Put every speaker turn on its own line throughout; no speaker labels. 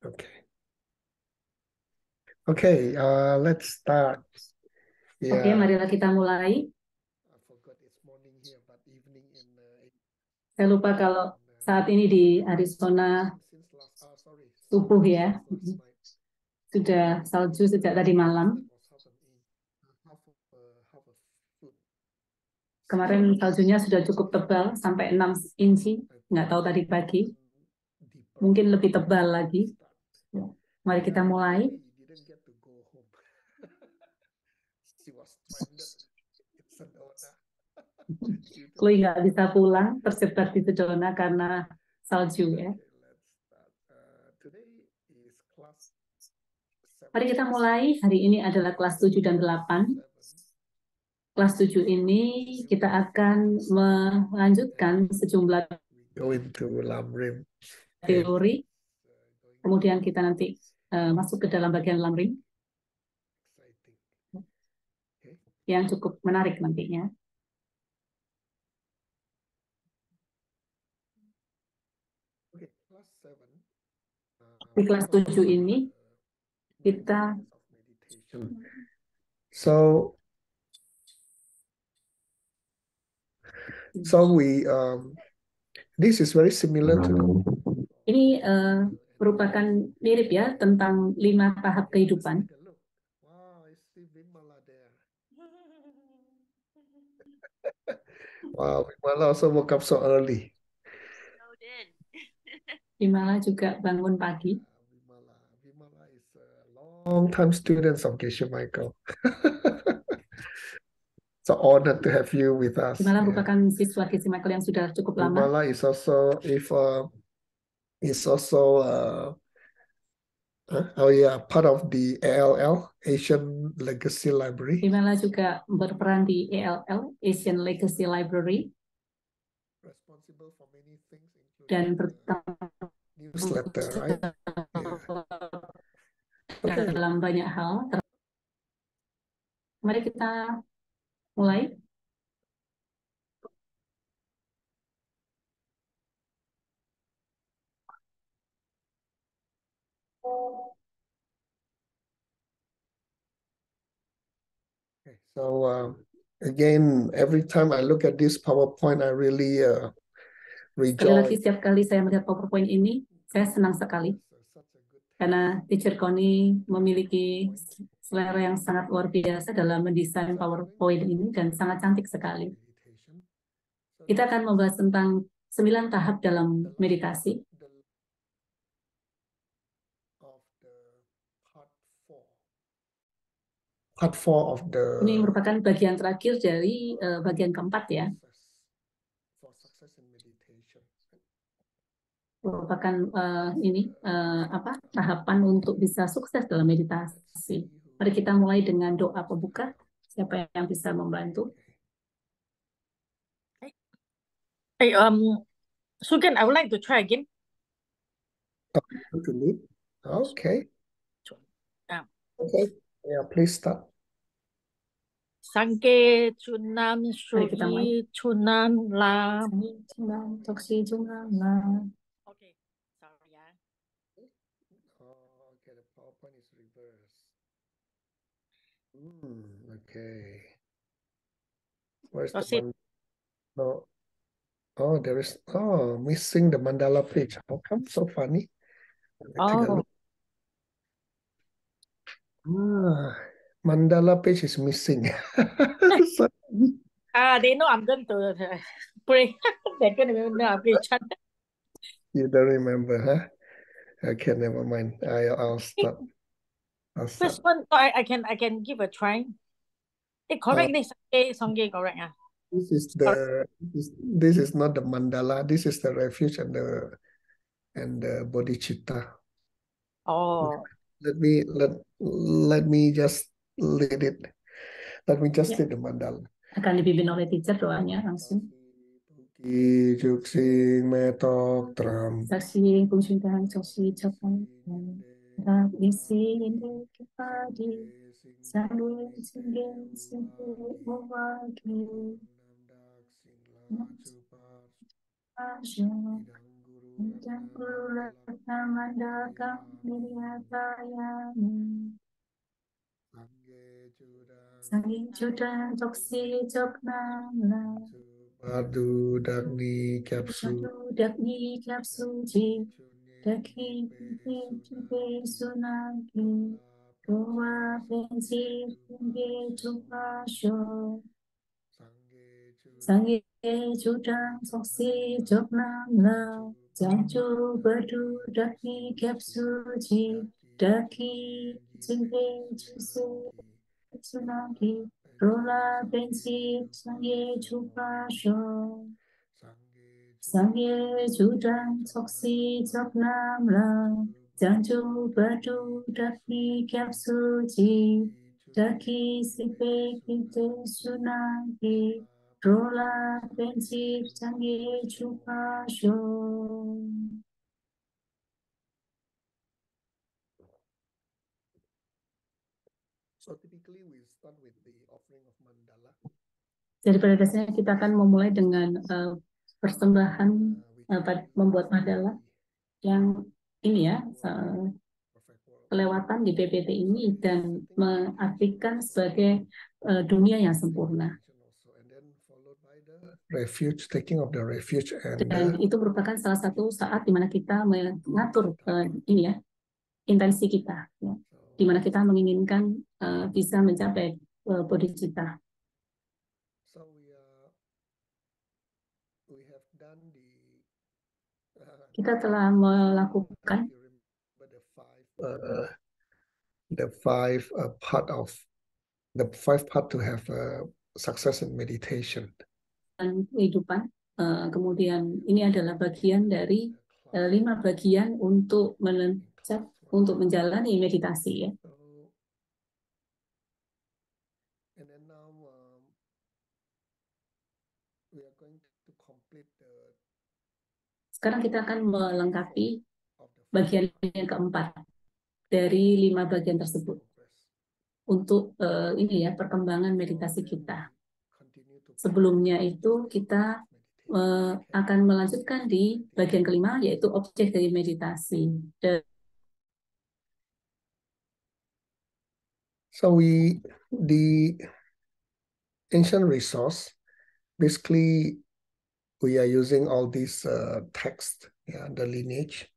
Okay. Okay, let's start.
Oke, marilah kita mulai.
I forgot it's morning here, but evening in
Saya lupa kalau saat ini di Arizona
since last sorry,
subuh ya.
last night.
Sudah salju sejak tadi malam.
That was half of foot.
Kemarin saljunya sudah cukup tebal sampai 6 inci. Nggak tahu tadi pagi. Mungkin lebih tebal lagi. Mari kita mulai.
Didn't get to go home. She was stranded in Sedona.
Chloe nggak bisa pulang, terjebak di Sedona karena salju ya.
Today is class 7.
Mari kita mulai. Hari ini adalah kelas 7 dan 8. Kelas 7 ini kita akan melanjutkan sejumlah
Go into Lamrim.
teori. Kemudian kita nanti masuk ke dalam bagian lamrim yang cukup menarik nantinya. Di kelas 7 ini kita
we this is very similar to
ini merupakan mirip ya tentang 5 tahap kehidupan.
Wow, I see Vimala there. Wow, Vimala also woke up so early.
Vimala juga bangun pagi.
Vimala is a long time student of Geshe Michael. So honored to have you with us.
Vimala merupakan siswa Geshe Michael yang sudah cukup lama.
Vimala is also part of the ALL, Asian Legacy Library.
Vimala juga berperan di ALL, Asian Legacy Library.
Responsible for many things,
dan
newsletter, right?
Dalam banyak hal. Mari kita mulai.
So again, every time I look at this PowerPoint, I really
Sekali
rejoice.
lagi, setiap kali saya melihat PowerPoint ini, saya senang sekali. Karena Teacher Connie memiliki selera yang sangat luar biasa dalam mendesain PowerPoint ini dan sangat cantik sekali. Kita akan membahas tentang 9 tahap dalam meditasi.
Part 4 of the
Ini merupakan bagian terakhir dari bagian keempat ya. Merupakan tahapan untuk bisa sukses dalam meditasi. Mari kita mulai dengan doa pembuka. Siapa yang bisa membantu?
Hey, Sugan, I would like to try again.
Okay. Okay. Yeah, please start.
Sangke Chunam Shogi Chunam La.
Toksi Chunam La.
Okay, sorry ya.
Okay, the PowerPoint is reversed. Okay. Where's the no? Oh, there is missing the mandala page. How come? So funny. Take a look. Mandala page is missing.
They know I'm going to pray. They're going to know I'll pray.
You don't remember, huh? Okay, never mind. I'll start.
First one, I can give a try. Correct. Sangke correct.
This is not the mandala. This is the refuge and the bodhicitta.
Oh.
Let me just lead it. Let me just lead the mandala.
Akan dipimpin oleh teacher doanya langsung.
Ki juksing metok tram.
Saksi kunjungan sosi capai. Tak isi ini kepadi. Sandu singgen simpu mewaki. Asya. dan pulurata mandakam nirihatayami. Sangin Judan Toksi Joknamla
Badu Dagni Kapsu
Dagni Kapsuji Daki Jube Sunagi Goa Bensi Kunge Jupasho Sangye Judan Toksi Joknamla Janju Badu Daki Kapsuji Daki Jube Jusu Tsunaki, Rola Bensi, Sangye Chupasho, Sangye Judang Toksi Joknam La, Janju Badu Daki Kyapsuji, Daki Sipe Kite Tsunaki, Rola Bensi, Sangye Chupasho.
So typically we start with the offering of mandala.
Jadi pada dasarnya kita akan memulai dengan persembahan membuat mandala yang ini ya kelewatan di PPT ini dan mengartikan sebagai dunia yang sempurna.
Refuge, taking of the refuge,
Dan itu merupakan salah satu saat di mana kita mengatur ini ya intensi kita, ya, di mana kita menginginkan bisa mencapai bodhicitta.
So we have done
kita telah melakukan
the five part to have success in meditation.
Dan kehidupan. Kemudian ini adalah bagian dari 5 bagian untuk menjalani meditasi ya.
And then now we are going to complete
Sekarang kita akan melengkapi bagian yang keempat dari 5 bagian tersebut untuk ini ya perkembangan meditasi kita. Sebelumnya itu kita akan melanjutkan di bagian kelima yaitu objek dari meditasi.
So the ancient resource, basically we are using all these text, yeah, the lineage,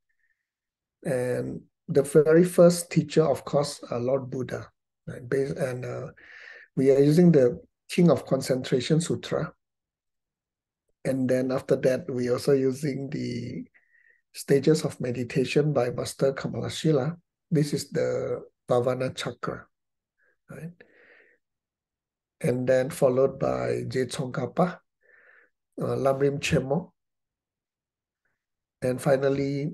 and the very first teacher, of course, Lord Buddha, right? And we are using the King of Concentration Sutra, and then after that we also using the stages of meditation by Master Kamalashila. This is the Bhavana Chakra, right? And then followed by Je Tsongkhapa, Lamrim Chemo, and finally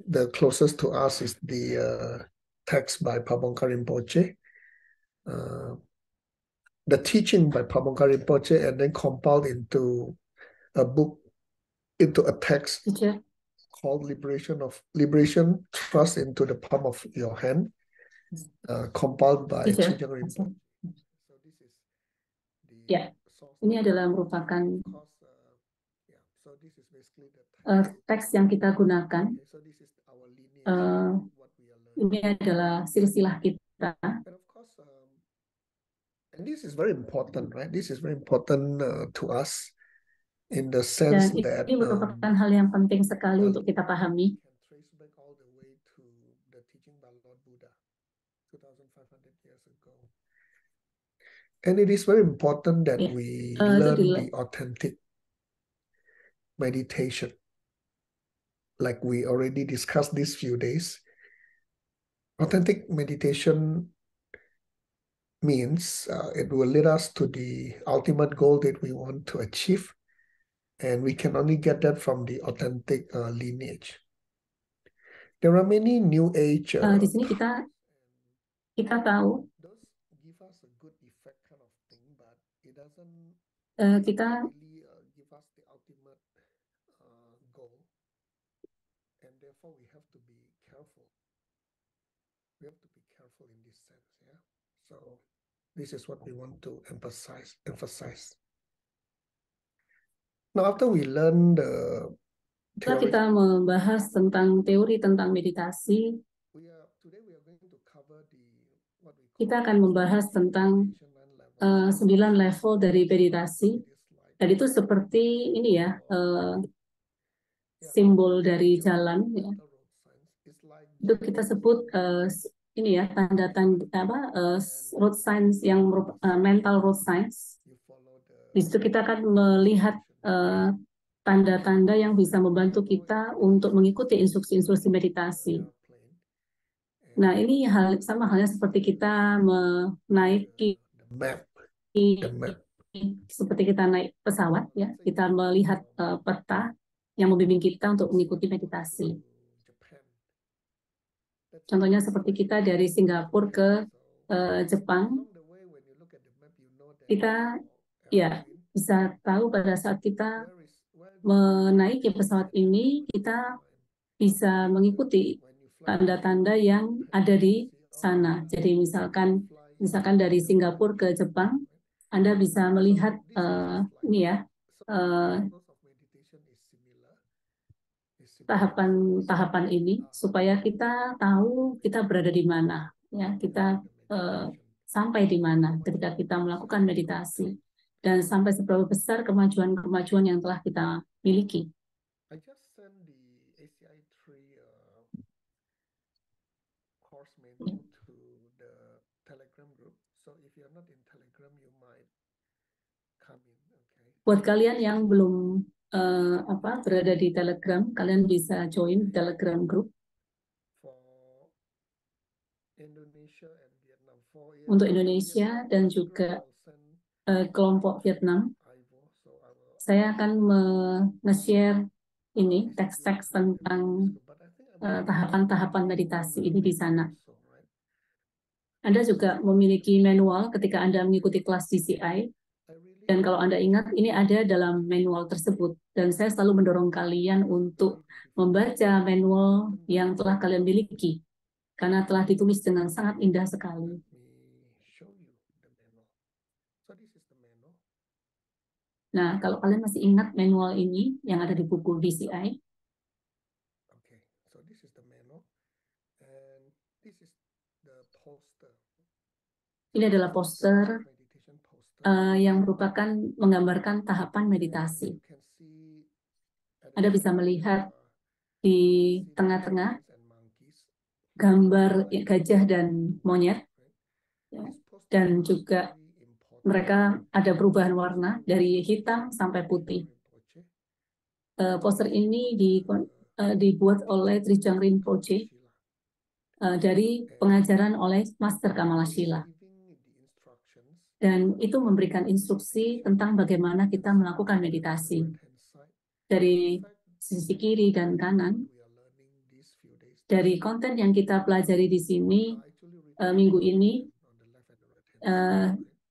the closest to us is the text by Pabongka Rinpoche, the teaching by Pabongka Rinpoche, and then compiled into a book, into a text called Liberation Trust into the Palm of Your Hand, compiled by Chijang Rinpoche.
Ya, ini adalah merupakan teks yang kita gunakan. Ini adalah silsilah kita.
And this is very important, right? This is very important to us in the sense that
ini merupakan hal yang penting sekali untuk kita pahami.
And it is very important that we learn the authentic meditation. Like we already discussed these few days, authentic meditation means it will lead us to the ultimate goal that we want to achieve. And we can only get that from the authentic lineage. There are many new age.
Di sini kita tahu kita
give us the ultimate goal, and therefore we have to be careful. We have to be careful in this sense, yeah. So this is what we want to emphasize. Now, after we learn the
Setelah kita membahas tentang teori tentang meditasi, kita akan membahas tentang 9 level dari meditasi. Dan itu seperti ini ya, simbol dari jalan. Ya. Itu kita sebut ini ya, tanda-tanda road signs yang mental road signs. Di situ kita akan melihat tanda-tanda yang bisa membantu kita untuk mengikuti instruksi-instruksi meditasi. Nah, ini sama halnya seperti kita menaiki seperti kita naik pesawat ya, kita melihat peta yang membimbing kita untuk mengikuti meditasi. Contohnya seperti kita dari Singapura ke Jepang, kita ya bisa tahu pada saat kita menaiki pesawat ini, kita bisa mengikuti tanda-tanda yang ada di sana. Jadi misalkan dari Singapura ke Jepang, Anda bisa melihat ini ya tahapan-tahapan ini supaya kita tahu kita berada di mana, ya kita sampai di mana ketika kita melakukan meditasi dan sampai seberapa besar kemajuan-kemajuan yang telah kita miliki. Buat kalian yang belum berada di Telegram, kalian bisa join Telegram group. Untuk Indonesia dan juga kelompok Vietnam, saya akan nge-share ini teks-teks tentang tahapan-tahapan meditasi ini di sana. Anda juga memiliki manual ketika Anda mengikuti kelas DCI. Dan kalau Anda ingat, ini ada dalam manual tersebut. Dan saya selalu mendorong kalian untuk membaca manual yang telah kalian miliki. Karena telah ditulis dengan sangat indah sekali. Nah, kalau kalian masih ingat manual ini yang ada di buku DCI. Ini adalah poster yang merupakan menggambarkan tahapan meditasi. Anda bisa melihat di tengah-tengah gambar gajah dan monyet, dan juga mereka ada perubahan warna dari hitam sampai putih. Poster ini dibuat oleh Trijang Rinpoche dari pengajaran oleh Master Kamalashila. Dan itu memberikan instruksi tentang bagaimana kita melakukan meditasi. Dari sisi kiri dan kanan, dari konten yang kita pelajari di sini minggu ini,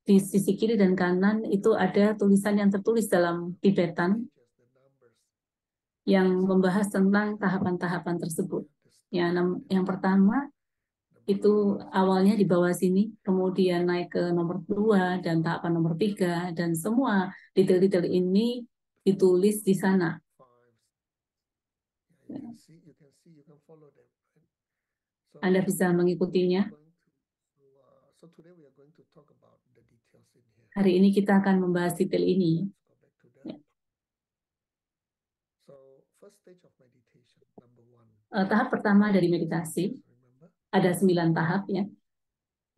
di sisi kiri dan kanan itu ada tulisan yang tertulis dalam Tibetan yang membahas tentang tahapan-tahapan tersebut. Yang pertama, itu awalnya di bawah sini, kemudian naik ke nomor 2 dan tahapan nomor 3, dan semua detail-detail ini ditulis di sana. Anda bisa mengikutinya. Hari ini kita akan membahas detail ini. Tahap pertama dari meditasi, ada 9 tahap ya.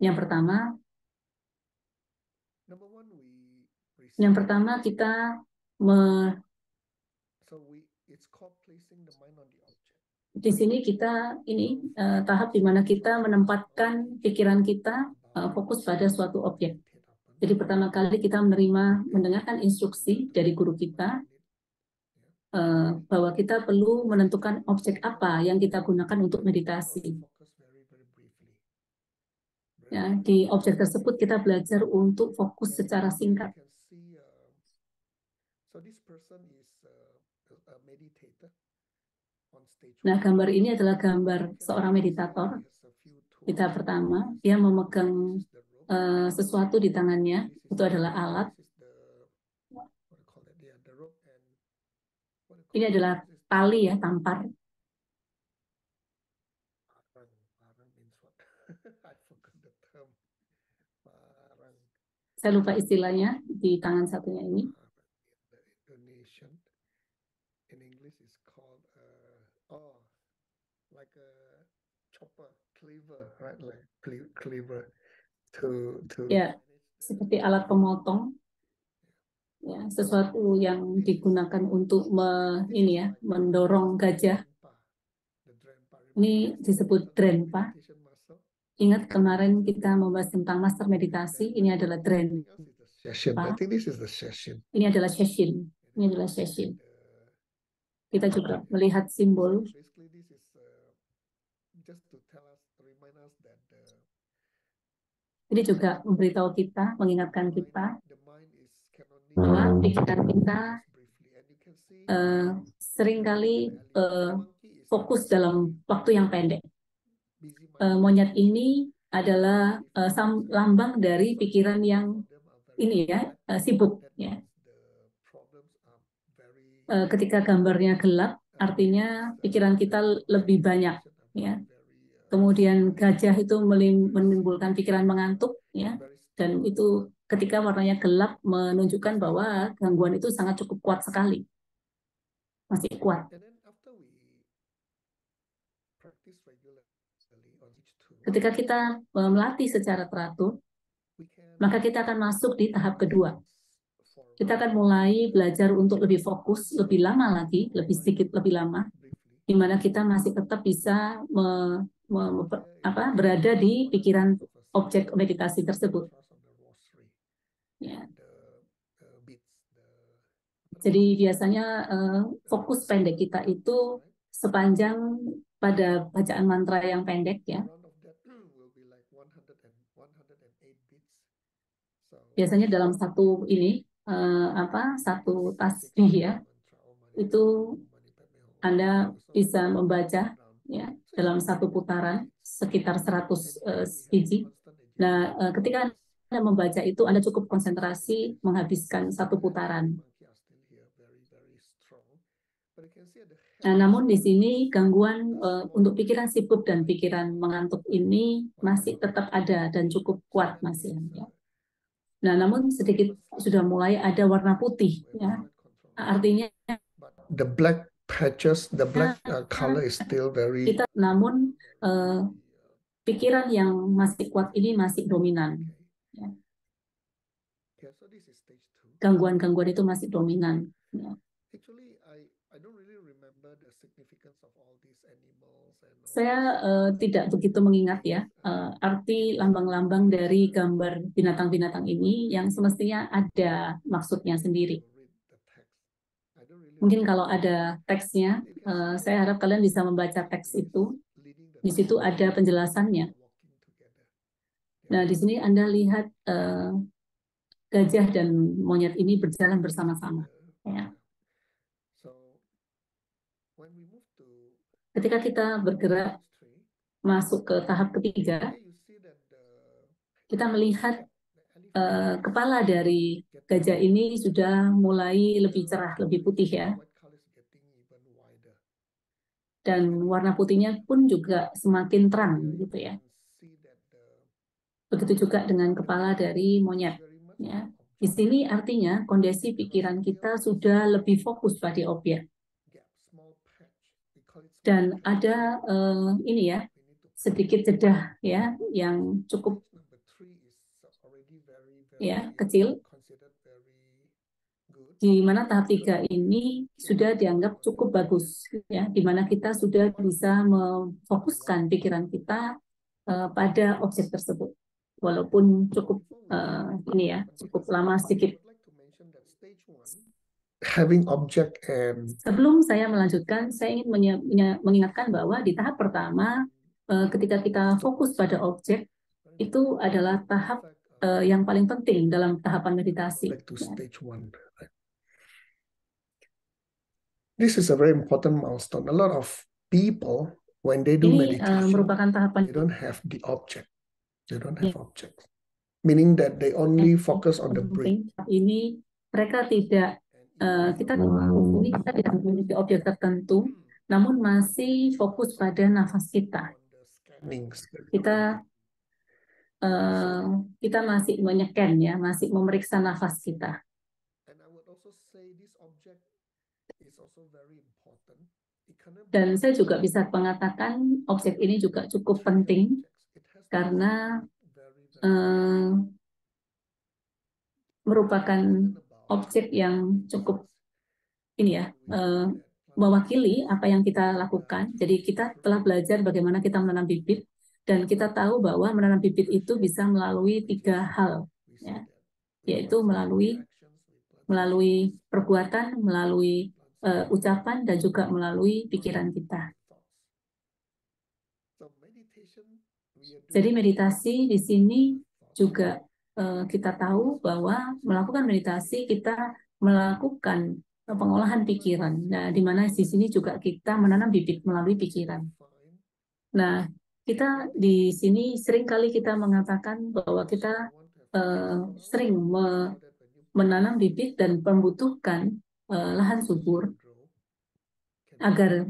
Yang pertama kita di sini kita tahap di mana kita menempatkan pikiran kita fokus pada suatu objek. Jadi pertama kali kita mendengarkan instruksi dari guru kita bahwa kita perlu menentukan objek apa yang kita gunakan untuk meditasi. Ya, di objek tersebut kita belajar untuk fokus secara singkat. Nah, gambar ini adalah gambar seorang meditator. Kita pertama, dia memegang sesuatu di tangannya, itu adalah alat. Ini adalah tali ya, tampar.
Parang means what? I forgot the term. Parang.
Saya lupa istilahnya di tangan satunya ini.
The Indonesian in English is called like a chopper, cleaver, right? Like cleaver to
Ya, seperti alat pemotong. Ya, sesuatu yang digunakan untuk ini ya, mendorong gajah. Ini disebut drenpa. Ingat kemarin kita membahas tentang master meditasi, ini adalah drenpa.
I think this is the session.
Ini adalah session. Ini adalah session. Kita juga melihat simbol.
Basically, this is just to remind us that
ini juga memberitahu kita, mengingatkan kita bahwa pikiran kita seringkali fokus dalam waktu yang pendek. Monyet ini adalah lambang dari pikiran yang ini ya, sibuk ya. Ketika gambarnya gelap, artinya pikiran kita lebih banyak ya. Kemudian gajah itu menimbulkan pikiran mengantuk ya, dan itu ketika warnanya gelap menunjukkan bahwa gangguan itu sangat cukup kuat sekali, masih kuat. Ketika kita melatih secara teratur, maka kita akan masuk di tahap kedua. Kita akan mulai belajar untuk lebih fokus, lebih lama lagi, lebih sedikit lebih lama, di mana kita masih tetap bisa berada di pikiran objek meditasi tersebut. Ya. Jadi biasanya fokus pendek kita itu sepanjang pada bacaan mantra yang pendek ya. Biasanya dalam satu satu tasbih ya, itu Anda bisa membaca ya dalam satu putaran sekitar 100 biji. Nah, ketika Anda membaca itu, Anda cukup konsentrasi menghabiskan satu putaran. Nah, namun di sini gangguan untuk pikiran sibuk dan pikiran mengantuk ini masih tetap ada dan cukup kuat masih ya. Nah, namun sedikit sudah mulai ada warna putih ya. Artinya
the black patches, the black color is still very.
Namun pikiran yang masih kuat ini masih dominan. Ya. Gangguan-gangguan itu masih dominan. Ya. Saya tidak begitu mengingat ya arti lambang-lambang dari gambar binatang-binatang ini yang semestinya ada maksudnya sendiri. Mungkin kalau ada teksnya, saya harap kalian bisa membaca teks itu. Di situ ada penjelasannya. Nah, di sini Anda lihat gajah dan monyet ini berjalan bersama-sama. Ya. Ketika kita bergerak masuk ke tahap ketiga, kita melihat kepala dari gajah ini sudah mulai lebih cerah, lebih putih ya. Dan warna putihnya pun juga semakin terang gitu ya. Begitu juga dengan kepala dari monyet. Ya. Di sini artinya kondisi pikiran kita sudah lebih fokus pada objek. Dan ada ini ya, sedikit jeda ya yang cukup ya kecil, di mana tahap 3 ini sudah dianggap cukup bagus ya, di mana kita sudah bisa memfokuskan pikiran kita pada objek tersebut, walaupun cukup ini ya, cukup lama sedikit.
Having object and
sebelum saya melanjutkan, saya ingin mengingatkan bahwa di tahap pertama, ketika kita fokus pada objek, itu adalah tahap yang paling penting dalam tahapan meditasi.
This is a very important milestone. A lot of people, when they do meditation,
merupakan tahapan
they don't have the object. They don't have object. Meaning that they only focus on the breath.
Ini mereka tidak kita di sini kita tidak memiliki objek tertentu, namun masih fokus pada nafas kita. Kita kita masih menyeken ya, masih memeriksa nafas kita. Dan saya juga bisa mengatakan objek ini juga cukup penting karena merupakan objek yang cukup ini ya, mewakili apa yang kita lakukan. Jadi kita telah belajar bagaimana kita menanam bibit, dan kita tahu bahwa menanam bibit itu bisa melalui 3 hal, ya, yaitu melalui perbuatan, melalui ucapan, dan juga melalui pikiran kita. Jadi meditasi di sini juga kita tahu bahwa melakukan meditasi kita melakukan pengolahan pikiran. Nah, di mana di sini juga kita menanam bibit melalui pikiran. Nah, kita di sini sering kali kita mengatakan bahwa kita sering menanam bibit dan membutuhkan lahan subur agar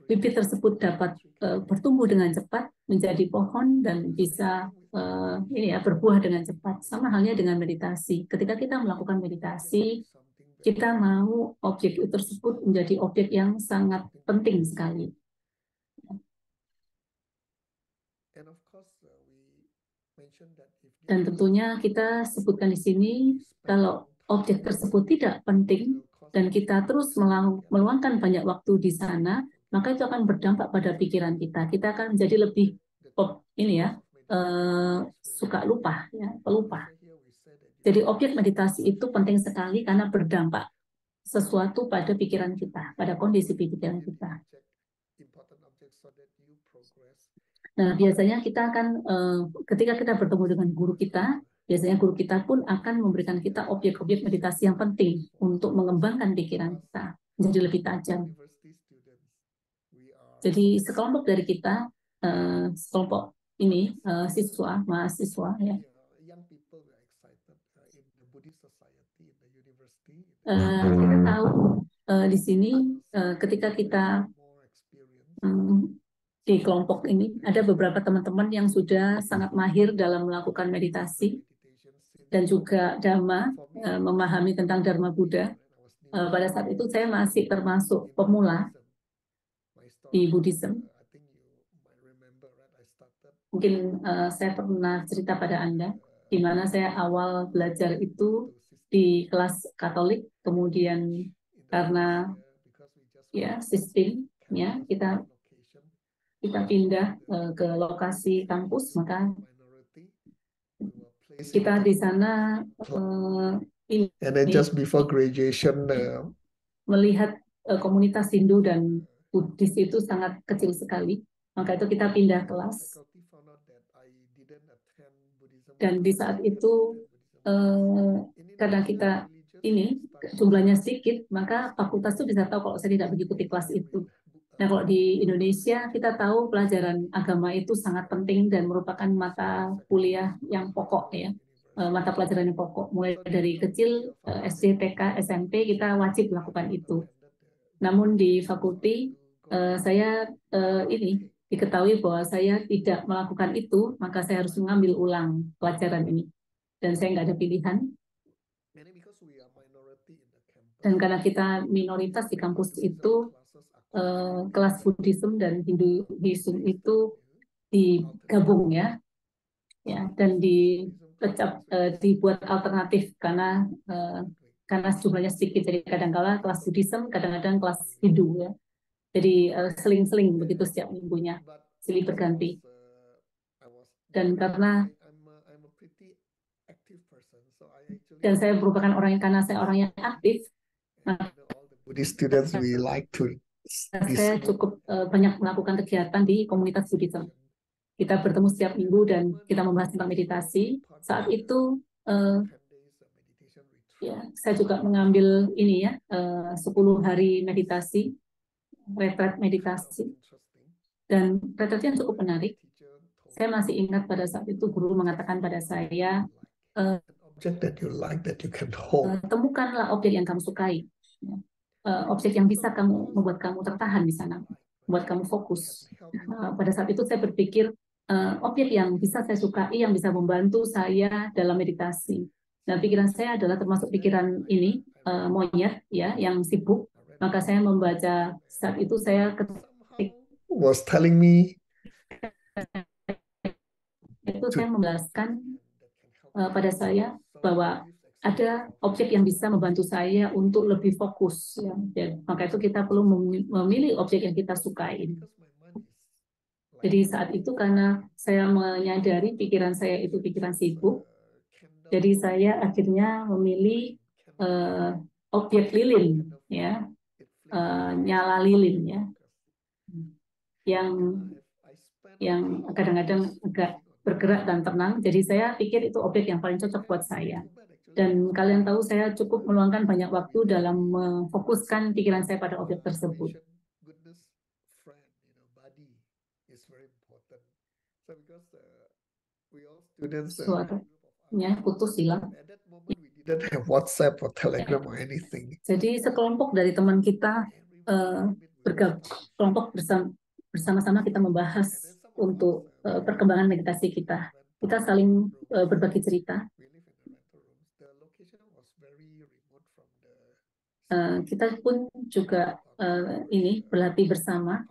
bibit tersebut dapat bertumbuh dengan cepat menjadi pohon dan bisa ini ya, berbuah dengan cepat. Sama halnya dengan meditasi. Ketika kita melakukan meditasi, kita mau objek tersebut menjadi objek yang sangat penting sekali. Dan tentunya kita sebutkan di sini, kalau objek tersebut tidak penting dan kita terus meluangkan banyak waktu di sana, maka itu akan berdampak pada pikiran kita. Kita akan menjadi lebih suka lupa, ya, pelupa. Jadi objek meditasi itu penting sekali karena berdampak sesuatu pada pikiran kita, pada kondisi pikiran kita. Nah, biasanya kita akan, ketika kita bertemu dengan guru kita, biasanya guru kita pun akan memberikan kita objek-objek meditasi yang penting untuk mengembangkan pikiran kita menjadi lebih tajam. Jadi sekelompok dari kita, sekelompok ini, mahasiswa, ya. Kita tahu di sini ketika kita di kelompok ini ada beberapa teman-teman yang sudah sangat mahir dalam melakukan meditasi dan juga Dhamma, memahami tentang Dharma Buddha. Pada saat itu saya masih termasuk pemula di Buddhism. Mungkin saya pernah cerita pada Anda, di mana saya awal belajar itu di kelas Katolik, kemudian karena ya sistemnya kita pindah ke lokasi kampus, maka kita di sana
and then just before graduation
melihat komunitas Hindu dan Buddhis itu sangat kecil sekali, maka itu kita pindah kelas. Dan di saat itu karena kita ini jumlahnya sedikit, maka fakultas itu bisa tahu kalau saya tidak mengikuti kelas itu. Nah, kalau di Indonesia kita tahu pelajaran agama itu sangat penting dan merupakan mata kuliah yang pokok, ya, mata pelajaran yang pokok. Mulai dari kecil, SD, TK, SMP kita wajib melakukan itu. Namun di fakulti saya ini diketahui bahwa saya tidak melakukan itu, maka saya harus mengambil ulang pelajaran ini. Dan saya nggak ada pilihan. Dan karena kita minoritas di kampus itu, kelas Buddhism dan Hinduism itu digabung, ya, dan dibuat alternatif karena jumlahnya sedikit. Jadi kadang-kala kelas Buddhism, kadang-kadang kelas Hindu, ya. Jadi seling-seling begitu setiap minggunya, silih berganti. Dan karena saya merupakan karena saya orang yang aktif,
students we like to
saya cukup banyak melakukan kegiatan di komunitas Buddhism. Kita bertemu setiap minggu dan kita membahas tentang meditasi. Saat itu ya, saya juga mengambil ini, ya, 10 hari meditasi, retret meditasi. Dan retretnya cukup menarik. Saya masih ingat pada saat itu guru mengatakan pada saya,
object that you like that you can hold.
Temukanlah objek yang kamu sukai, ya. Objek yang bisa membuat kamu tertahan di sana, membuat kamu fokus. Pada saat itu saya berpikir objek yang bisa saya sukai, yang bisa membantu saya dalam meditasi. Dan pikiran saya adalah termasuk pikiran ini, monyet, ya, yang sibuk. Maka saya membaca, saat itu saya ketik
Was telling me
itu saya menjelaskan pada saya bahwa ada objek yang bisa membantu saya untuk lebih fokus, ya. Dan maka itu kita perlu memilih objek yang kita sukai. Jadi saat itu karena saya menyadari pikiran saya itu pikiran sibuk, jadi saya akhirnya memilih objek lilin, ya, nyala lilin, ya, yang kadang-kadang agak bergerak dan tenang. Jadi saya pikir itu objek yang paling cocok buat saya. Dan kalian tahu saya cukup meluangkan banyak waktu dalam memfokuskan pikiran saya pada objek tersebut. Suaranya putus, hilang.
Didn't have WhatsApp or Telegram or anything.
Jadi sekelompok dari teman kita kelompok bersama-sama kita membahas untuk perkembangan meditasi kita. Kita saling berbagi cerita. Kita pun juga ini berlatih bersama.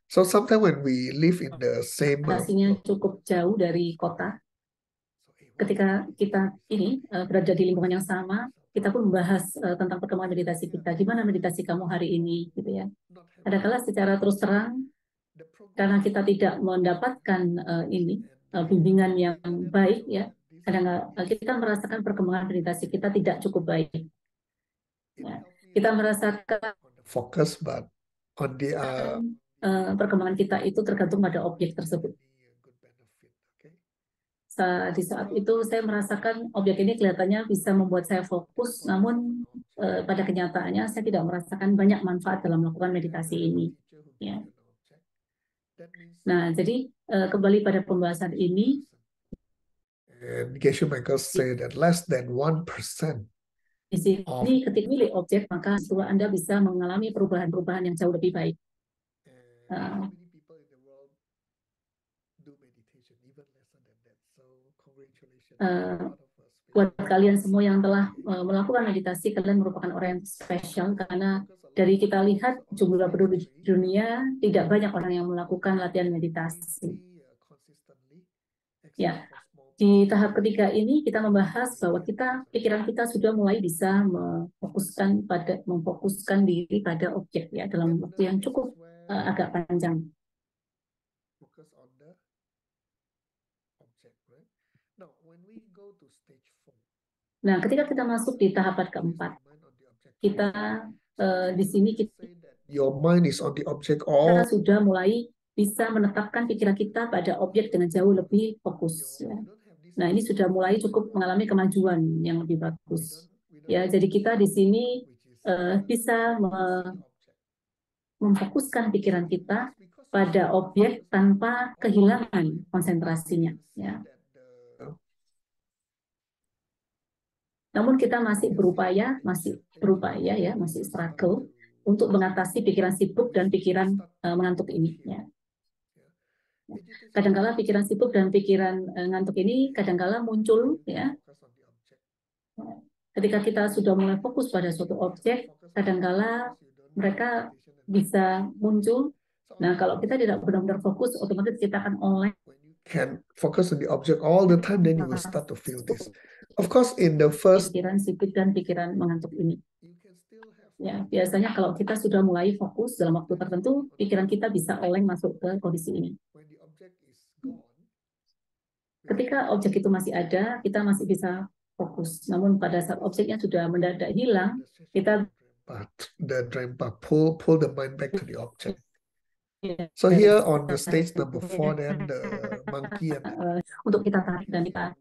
So sometimes when we live in the same
Lokasinya cukup jauh dari kota. Ketika kita ini berada di lingkungan yang sama, kita pun membahas tentang perkembangan meditasi kita. Gimana meditasi kamu hari ini, gitu ya. Kadang-kala secara terus terang, karena kita tidak mendapatkan bimbingan yang baik, ya. Kadang-kala kita merasakan perkembangan meditasi kita tidak cukup baik. Ya. Kita merasakan
focus, but on the
perkembangan kita itu tergantung pada objek tersebut. Di saat itu saya merasakan objek ini kelihatannya bisa membuat saya fokus, namun pada kenyataannya saya tidak merasakan banyak manfaat dalam melakukan meditasi ini. Ya. Nah, jadi kembali pada pembahasan ini.
And Geshe Michael say that less than 1%
di sini ketika milih objek, maka setelah Anda bisa mengalami perubahan-perubahan yang jauh lebih baik. Buat kalian semua yang telah melakukan meditasi, kalian merupakan orang yang spesial karena dari kita lihat jumlah penduduk di dunia tidak banyak orang yang melakukan latihan meditasi. Ya, di tahap ketiga ini kita membahas bahwa pikiran kita sudah mulai bisa memfokuskan diri pada objek, ya, dalam waktu yang cukup agak panjang. Nah, ketika kita masuk di tahapan keempat, kita di sini
your mind is on the object
kita sudah mulai bisa menetapkan pikiran kita pada objek dengan jauh lebih fokus. Ya. Nah, ini sudah mulai cukup mengalami kemajuan yang lebih bagus. Ya, jadi kita di sini bisa memfokuskan pikiran kita pada objek tanpa kehilangan konsentrasinya. Ya. Namun kita masih berupaya ya, masih struggle untuk mengatasi pikiran sibuk dan pikiran mengantuk ini. Ya. Kadangkala pikiran sibuk dan pikiran ngantuk ini kadangkala muncul, ya. Ketika kita sudah mulai fokus pada suatu objek, kadangkala mereka bisa muncul. Nah, kalau kita tidak benar-benar fokus, otomatis kita akan online.
Can focus on the object all the time, then you will start to feel this. Of course, in the first
pikiran sibuk dan pikiran mengantuk ini. Ya, biasanya kalau kita sudah mulai fokus dalam waktu tertentu, pikiran kita bisa oleng masuk ke kondisi ini. Ketika objek itu masih ada, kita masih bisa fokus. Namun pada saat objeknya sudah mendadak hilang, kita
the dream part pull the mind back to the object. So here on the stage number 4, then the monkey and
untuk kita tarik dan kita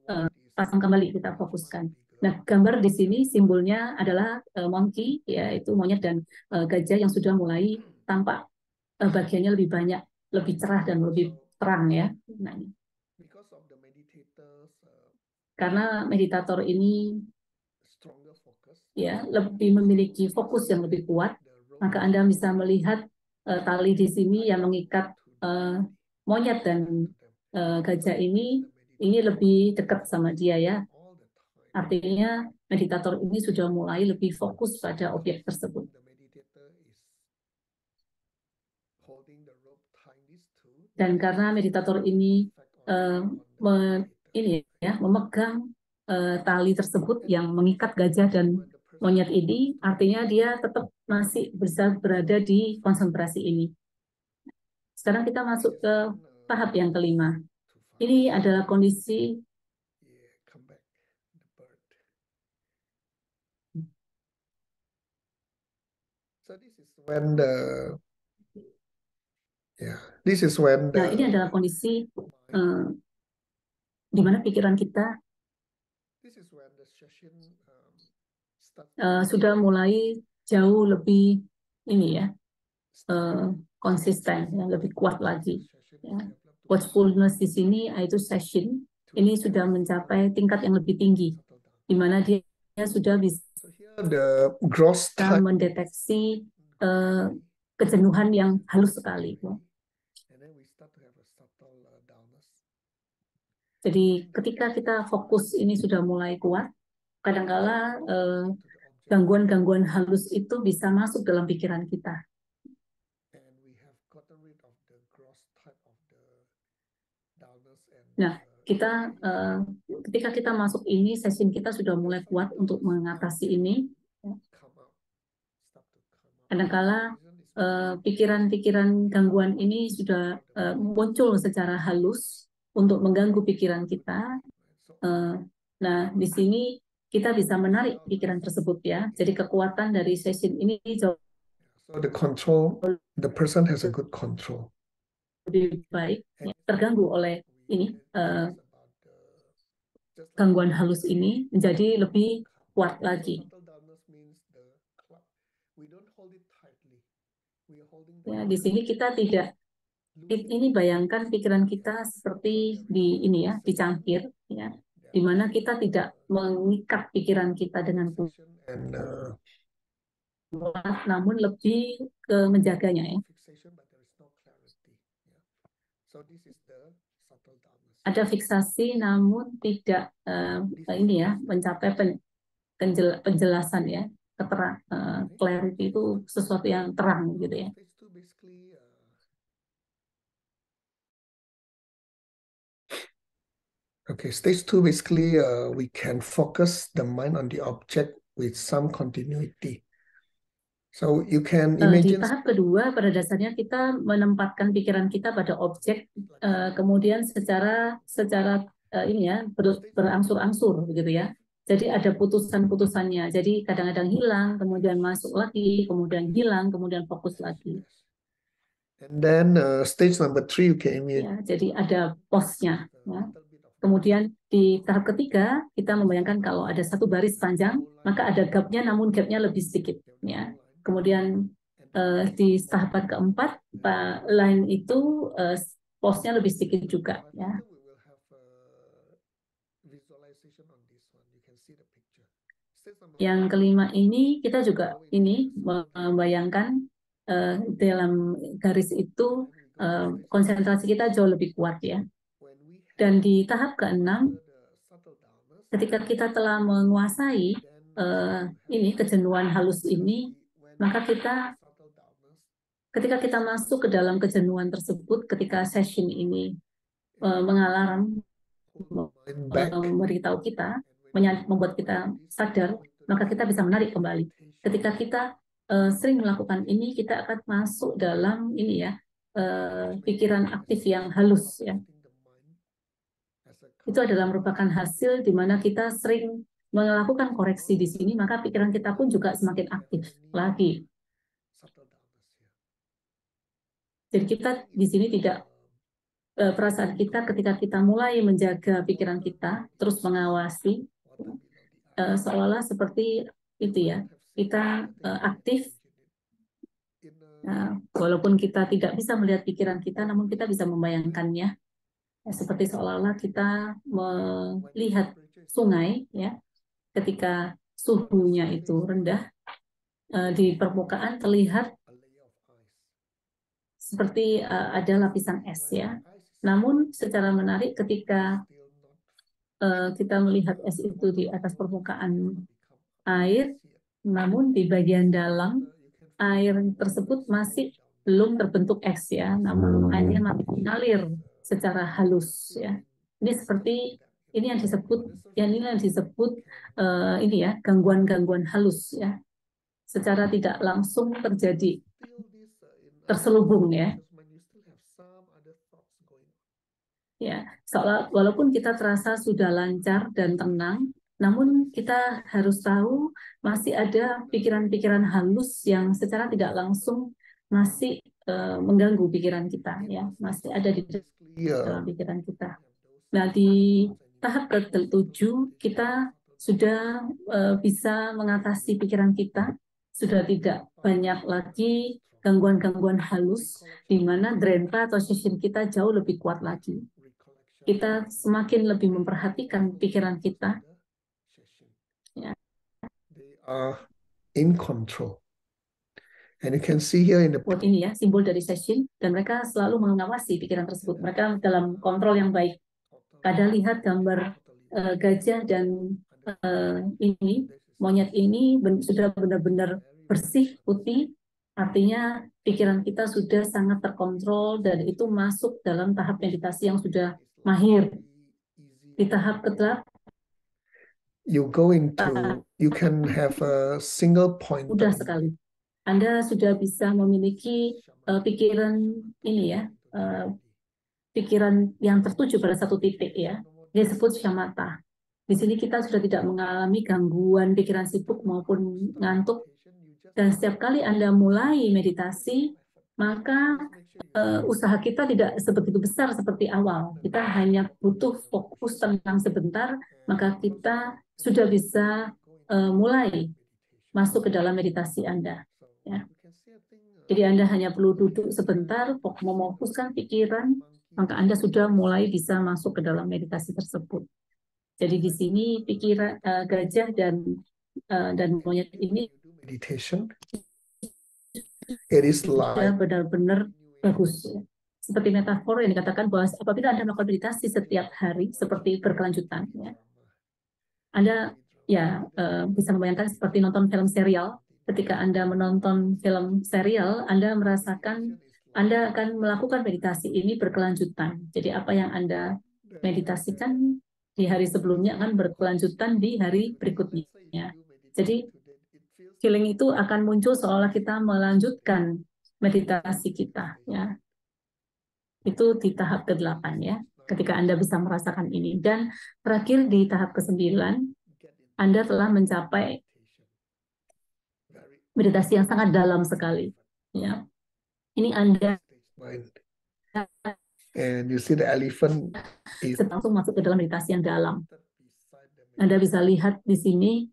pasang kembali, kita fokuskan. Nah, gambar di sini simbolnya adalah monkey, yaitu monyet dan gajah yang sudah mulai tampak bagiannya lebih banyak, lebih cerah dan lebih terang, ya. Nah, karena meditator ini ya lebih memiliki fokus yang lebih kuat, maka Anda bisa melihat tali di sini yang mengikat monyet dan gajah ini lebih dekat sama dia ya. Artinya meditator ini sudah mulai lebih fokus pada objek tersebut. Dan karena meditator ini memegang tali tersebut yang mengikat gajah dan monyet ini, artinya dia tetap masih bisa berada di konsentrasi ini. Sekarang kita masuk ke tahap yang kelima. Ini adalah kondisi Nah, ini adalah kondisi di mana pikiran kita sudah mulai jauh lebih ini ya, konsisten, ya, lebih kuat lagi. Ya. Watchfulness di sini, yaitu session, ini sudah mencapai tingkat yang lebih tinggi, di mana dia sudah bisa mendeteksi kejenuhan yang halus sekali. Ya. Jadi ketika kita fokus ini sudah mulai kuat, kadang-kala gangguan-gangguan halus itu bisa masuk dalam pikiran kita. Nah, kita ketika kita masuk ini, session kita sudah mulai kuat untuk mengatasi ini. Kadang-kala pikiran-pikiran gangguan ini sudah muncul secara halus untuk mengganggu pikiran kita. Nah, di sini kita bisa menarik pikiran tersebut ya. Jadi kekuatan dari session ini jauh
the person has a good control.
lebih baik, ya, terganggu oleh ini gangguan halus ini menjadi lebih kuat lagi. Ya, di sini kita tidak ini bayangkan pikiran kita seperti di ini ya, dicangkir ya, di mana kita tidak mengikat pikiran kita dengan kuat, namun lebih ke menjaganya ya. Ada fiksasi namun tidak ini ya, mencapai penjelasan ya, clarity itu sesuatu yang terang gitu ya.
Okay, stage 2 basically we can focus the mind on the object with some continuity. So you can imagine.
Di tahap kedua, pada dasarnya kita menempatkan pikiran kita pada objek, kemudian secara ini ya, berangsur-angsur begitu ya. Jadi ada putusan-putusannya. Jadi kadang-kadang hilang, kemudian masuk lagi, kemudian hilang, kemudian fokus lagi.
And then stage number 3 you can imagine.
Ya, jadi ada pause-nya. Ya. Kemudian di tahap ketiga kita membayangkan kalau ada satu baris panjang, maka ada gap-nya, namun gap-nya lebih sedikit. Ya. Kemudian di tahapan keempat, line itu pause-nya lebih sedikit juga. Ya. Yang kelima ini kita juga ini membayangkan dalam garis itu konsentrasi kita jauh lebih kuat ya. Dan di tahap keenam, ketika kita telah menguasai ini kejenuhan halus ini, maka ketika kita masuk ke dalam kejenuhan tersebut, ketika session ini mengalarm, memberitahu kita, membuat kita sadar, maka kita bisa menarik kembali. Ketika kita sering melakukan ini, kita akan masuk dalam ini ya, pikiran aktif yang halus ya. Itu adalah merupakan hasil di mana kita sering melakukan koreksi di sini, maka pikiran kita pun juga semakin aktif lagi. Jadi kita di sini tidak perasaan kita ketika kita mulai menjaga pikiran kita, terus mengawasi, seolah seperti itu ya, kita aktif, walaupun kita tidak bisa melihat pikiran kita, namun kita bisa membayangkannya. Ya, seperti seolah-olah kita melihat sungai, ya, ketika suhunya itu rendah, di permukaan terlihat seperti ada lapisan es, ya. Namun secara menarik ketika kita melihat es itu di atas permukaan air, namun di bagian dalam air tersebut masih belum terbentuk es, ya, namun airnya masih mengalir secara halus, ya. Ini seperti ini yang disebut ini ya, gangguan-gangguan halus, ya, secara tidak langsung terjadi, terselubung, ya. Ya, walaupun kita terasa sudah lancar dan tenang, namun kita harus tahu masih ada pikiran-pikiran halus yang secara tidak langsung masih mengganggu pikiran kita, ya, masih ada di dalam pikiran kita. Nah, di tahap ke-7 kita sudah bisa mengatasi pikiran kita, sudah tidak banyak lagi gangguan-gangguan halus, di mana drenpa atau session kita jauh lebih kuat lagi. Kita semakin lebih memperhatikan pikiran kita. Ya.
They are in control. And you can see here in the
Buat ini ya, simbol dari session, dan mereka selalu mengawasi pikiran tersebut. Mereka dalam kontrol yang baik. Kada lihat gambar gajah dan ini, monyet ini sudah benar-benar bersih, putih, artinya pikiran kita sudah sangat terkontrol dan itu masuk dalam tahap meditasi yang sudah mahir. Di tahap ke-8
you can have a single point.
mudah sekali. Anda sudah bisa memiliki pikiran ini ya, pikiran yang tertuju pada satu titik ya. Dia disebut syamata. Di sini kita sudah tidak mengalami gangguan pikiran sibuk maupun ngantuk. Dan setiap kali Anda mulai meditasi, maka usaha kita tidak sebegitu besar seperti awal. Kita hanya butuh fokus tenang sebentar, maka kita sudah bisa mulai masuk ke dalam meditasi Anda. Ya. Jadi Anda hanya perlu duduk sebentar, memfokuskan pikiran, maka Anda sudah mulai bisa masuk ke dalam meditasi tersebut. Jadi di sini pikiran gajah dan monyet ini
meditation, it is like
benar-benar bagus. Ya. Seperti metafor yang dikatakan bahwa apabila Anda melakukan meditasi setiap hari seperti berkelanjutan, ya, Anda ya bisa membayangkan seperti nonton film serial. Ketika Anda menonton film serial, Anda merasakan Anda akan melakukan meditasi ini berkelanjutan. Jadi apa yang Anda meditasikan di hari sebelumnya akan berkelanjutan di hari berikutnya. Jadi feeling itu akan muncul seolah kita melanjutkan meditasi kita. Ya. Itu di tahap ke-8 ya, ketika Anda bisa merasakan ini. Dan terakhir di tahap ke-9, Anda telah mencapai meditasi yang sangat dalam sekali. Ya. Ini Anda
and you see the elephant is
langsung masuk ke dalam meditasi yang dalam. Anda bisa lihat di sini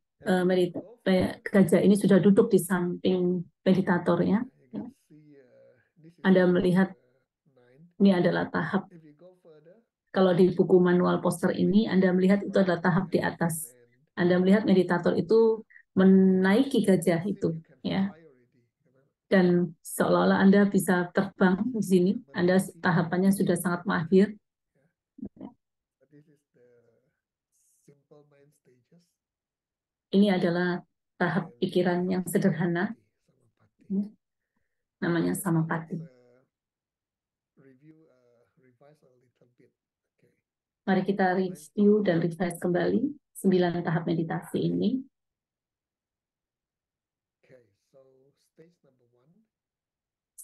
gajah ini sudah duduk di samping meditatornya. Ya. Anda melihat ini adalah tahap. Kalau di buku manual poster ini, Anda melihat itu adalah tahap di atas. Anda melihat meditator itu menaiki gajah itu, ya. Dan seolah-olah Anda bisa terbang di sini. Anda tahapannya sudah sangat mahir. Ini adalah tahap pikiran yang sederhana, namanya samapati. Mari kita review dan revise kembali 9 tahap meditasi ini.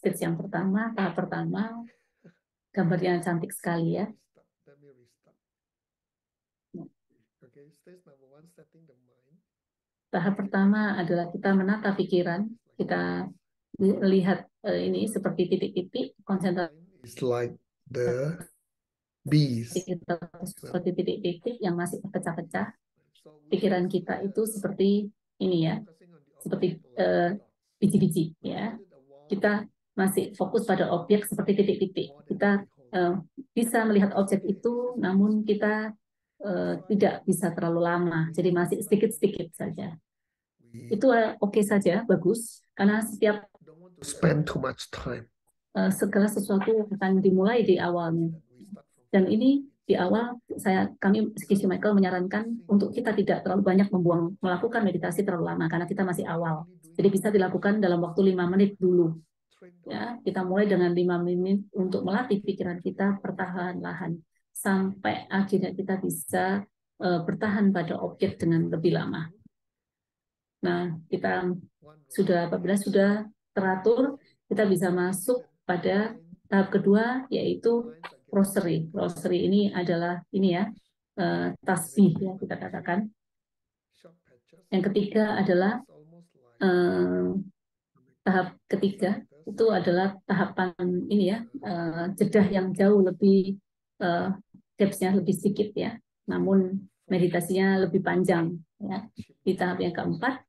Stage yang pertama, tahap pertama, gambarnya cantik sekali ya. Tahap pertama adalah kita menata pikiran, kita lihat ini seperti titik-titik konsentrasi.
It's like the bees.
Seperti titik-titik yang masih terpecah-pecah. Pikiran kita itu seperti ini ya, seperti biji-biji ya. Kita masih fokus pada objek seperti titik-titik. Kita bisa melihat objek itu, namun kita tidak bisa terlalu lama, jadi masih sedikit-sedikit saja. Itu oke saja, bagus, karena setiap
spend too much time.
Segala sesuatu akan dimulai di awalnya. Dan ini di awal kami Skishi Michael menyarankan untuk kita tidak terlalu banyak melakukan meditasi terlalu lama karena kita masih awal. Jadi bisa dilakukan dalam waktu 5 menit dulu. Ya, kita mulai dengan 5 menit untuk melatih pikiran kita perlahan-lahan sampai akhirnya kita bisa bertahan pada objek dengan lebih lama. Nah, kita apabila sudah teratur, kita bisa masuk pada tahap kedua, yaitu rosary. Rosary ini adalah tasbih ya kita katakan. Yang ketiga adalah tahap ketiga itu adalah tahapan jedah yang jauh lebih depth-nya lebih sedikit ya, namun meditasinya lebih panjang ya. Di tahap yang keempat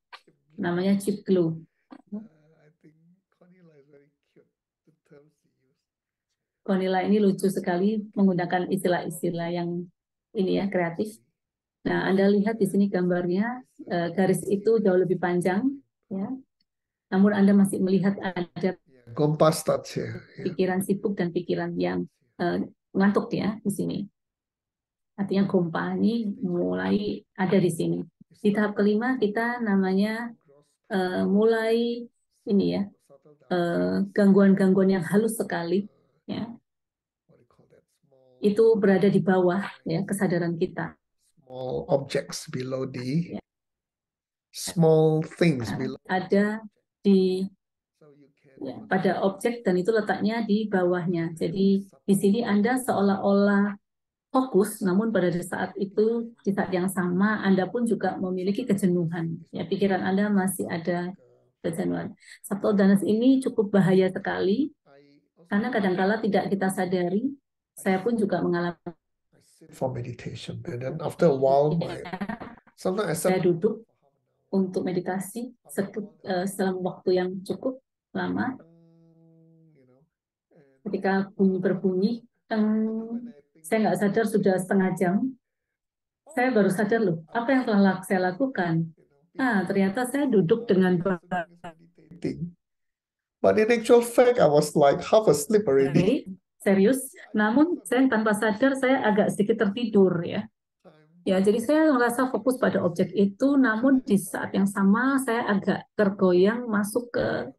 namanya chip glue. Konila ini lucu sekali menggunakan istilah-istilah yang kreatif. Nah, Anda lihat di sini gambarnya, garis itu jauh lebih panjang, ya. Namun Anda masih melihat ada
Kompas touch ya.
Pikiran sibuk dan pikiran yang ngantuk ya di sini. Artinya gompa ini mulai ada di sini. Di tahap kelima kita namanya mulai gangguan-gangguan yang halus sekali, ya. Itu berada di bawah ya kesadaran kita.
Small objects below the small things below.
Ada di pada objek dan itu letaknya di bawahnya. Jadi di sini Anda seolah-olah fokus, namun pada saat itu di saat yang sama Anda pun juga memiliki kejenuhan. Ya, pikiran Anda masih ada kejenuhan. Sabtodanas ini cukup bahaya sekali karena kadang-kala tidak kita sadari. Saya pun juga mengalami
for meditation, and then after a while, sometimes
saya duduk untuk meditasi selama waktu yang cukup lama. Ketika bunyi berbunyi, saya nggak sadar sudah setengah jam. Saya baru sadar loh, apa yang telah saya lakukan. Ternyata saya duduk dengan
But in actual fact, I was like half asleep already.
Serius, namun saya tanpa sadar saya agak sedikit tertidur ya. Ya, jadi saya merasa fokus pada objek itu, namun di saat yang sama saya agak tergoyang masuk ke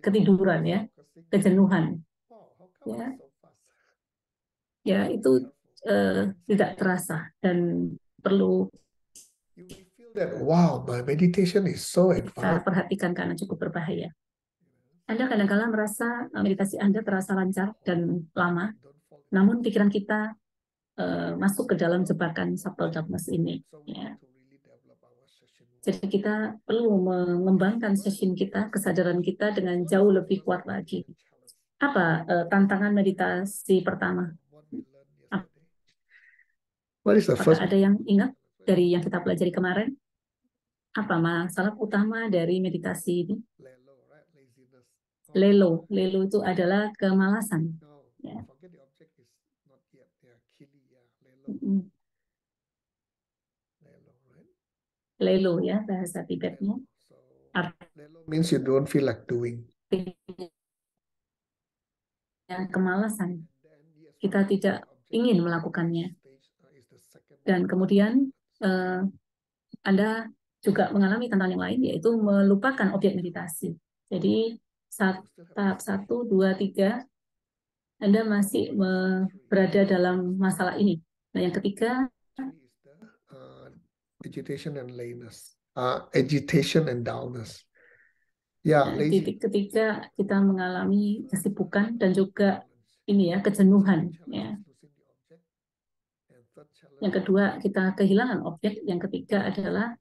ketiduran ya, kejenuhan. Ya, ya itu tidak terasa dan perlu
wow, my meditation is so advanced.
Kita perhatikan karena cukup berbahaya. Anda kadang-kala merasa meditasi Anda terasa lancar dan lama, namun pikiran kita masuk ke dalam jebakan Sabtodamas ini. Ya. Jadi kita perlu mengembangkan session kita, kesadaran kita dengan jauh lebih kuat lagi. Apa tantangan meditasi pertama? Apakah ada yang ingat dari yang kita pelajari kemarin? Apa masalah utama dari meditasi ini? Lelo itu adalah kemalasan. Ya. Lelo ya bahasa Tibetnya.
Lelo means you don't feel like doing.
Kemalasan. Kita tidak ingin melakukannya. Dan kemudian Anda juga mengalami tantangan yang lain, yaitu melupakan objek meditasi. Jadi tahap 1, 2, 3, Anda masih berada dalam masalah ini. Nah, yang ketiga,
agitation and layness. Agitation and dullness. Ya,
titik ketiga kita mengalami kesibukan dan juga kejenuhan. Ya. Yang kedua, kita kehilangan objek. Yang ketiga adalah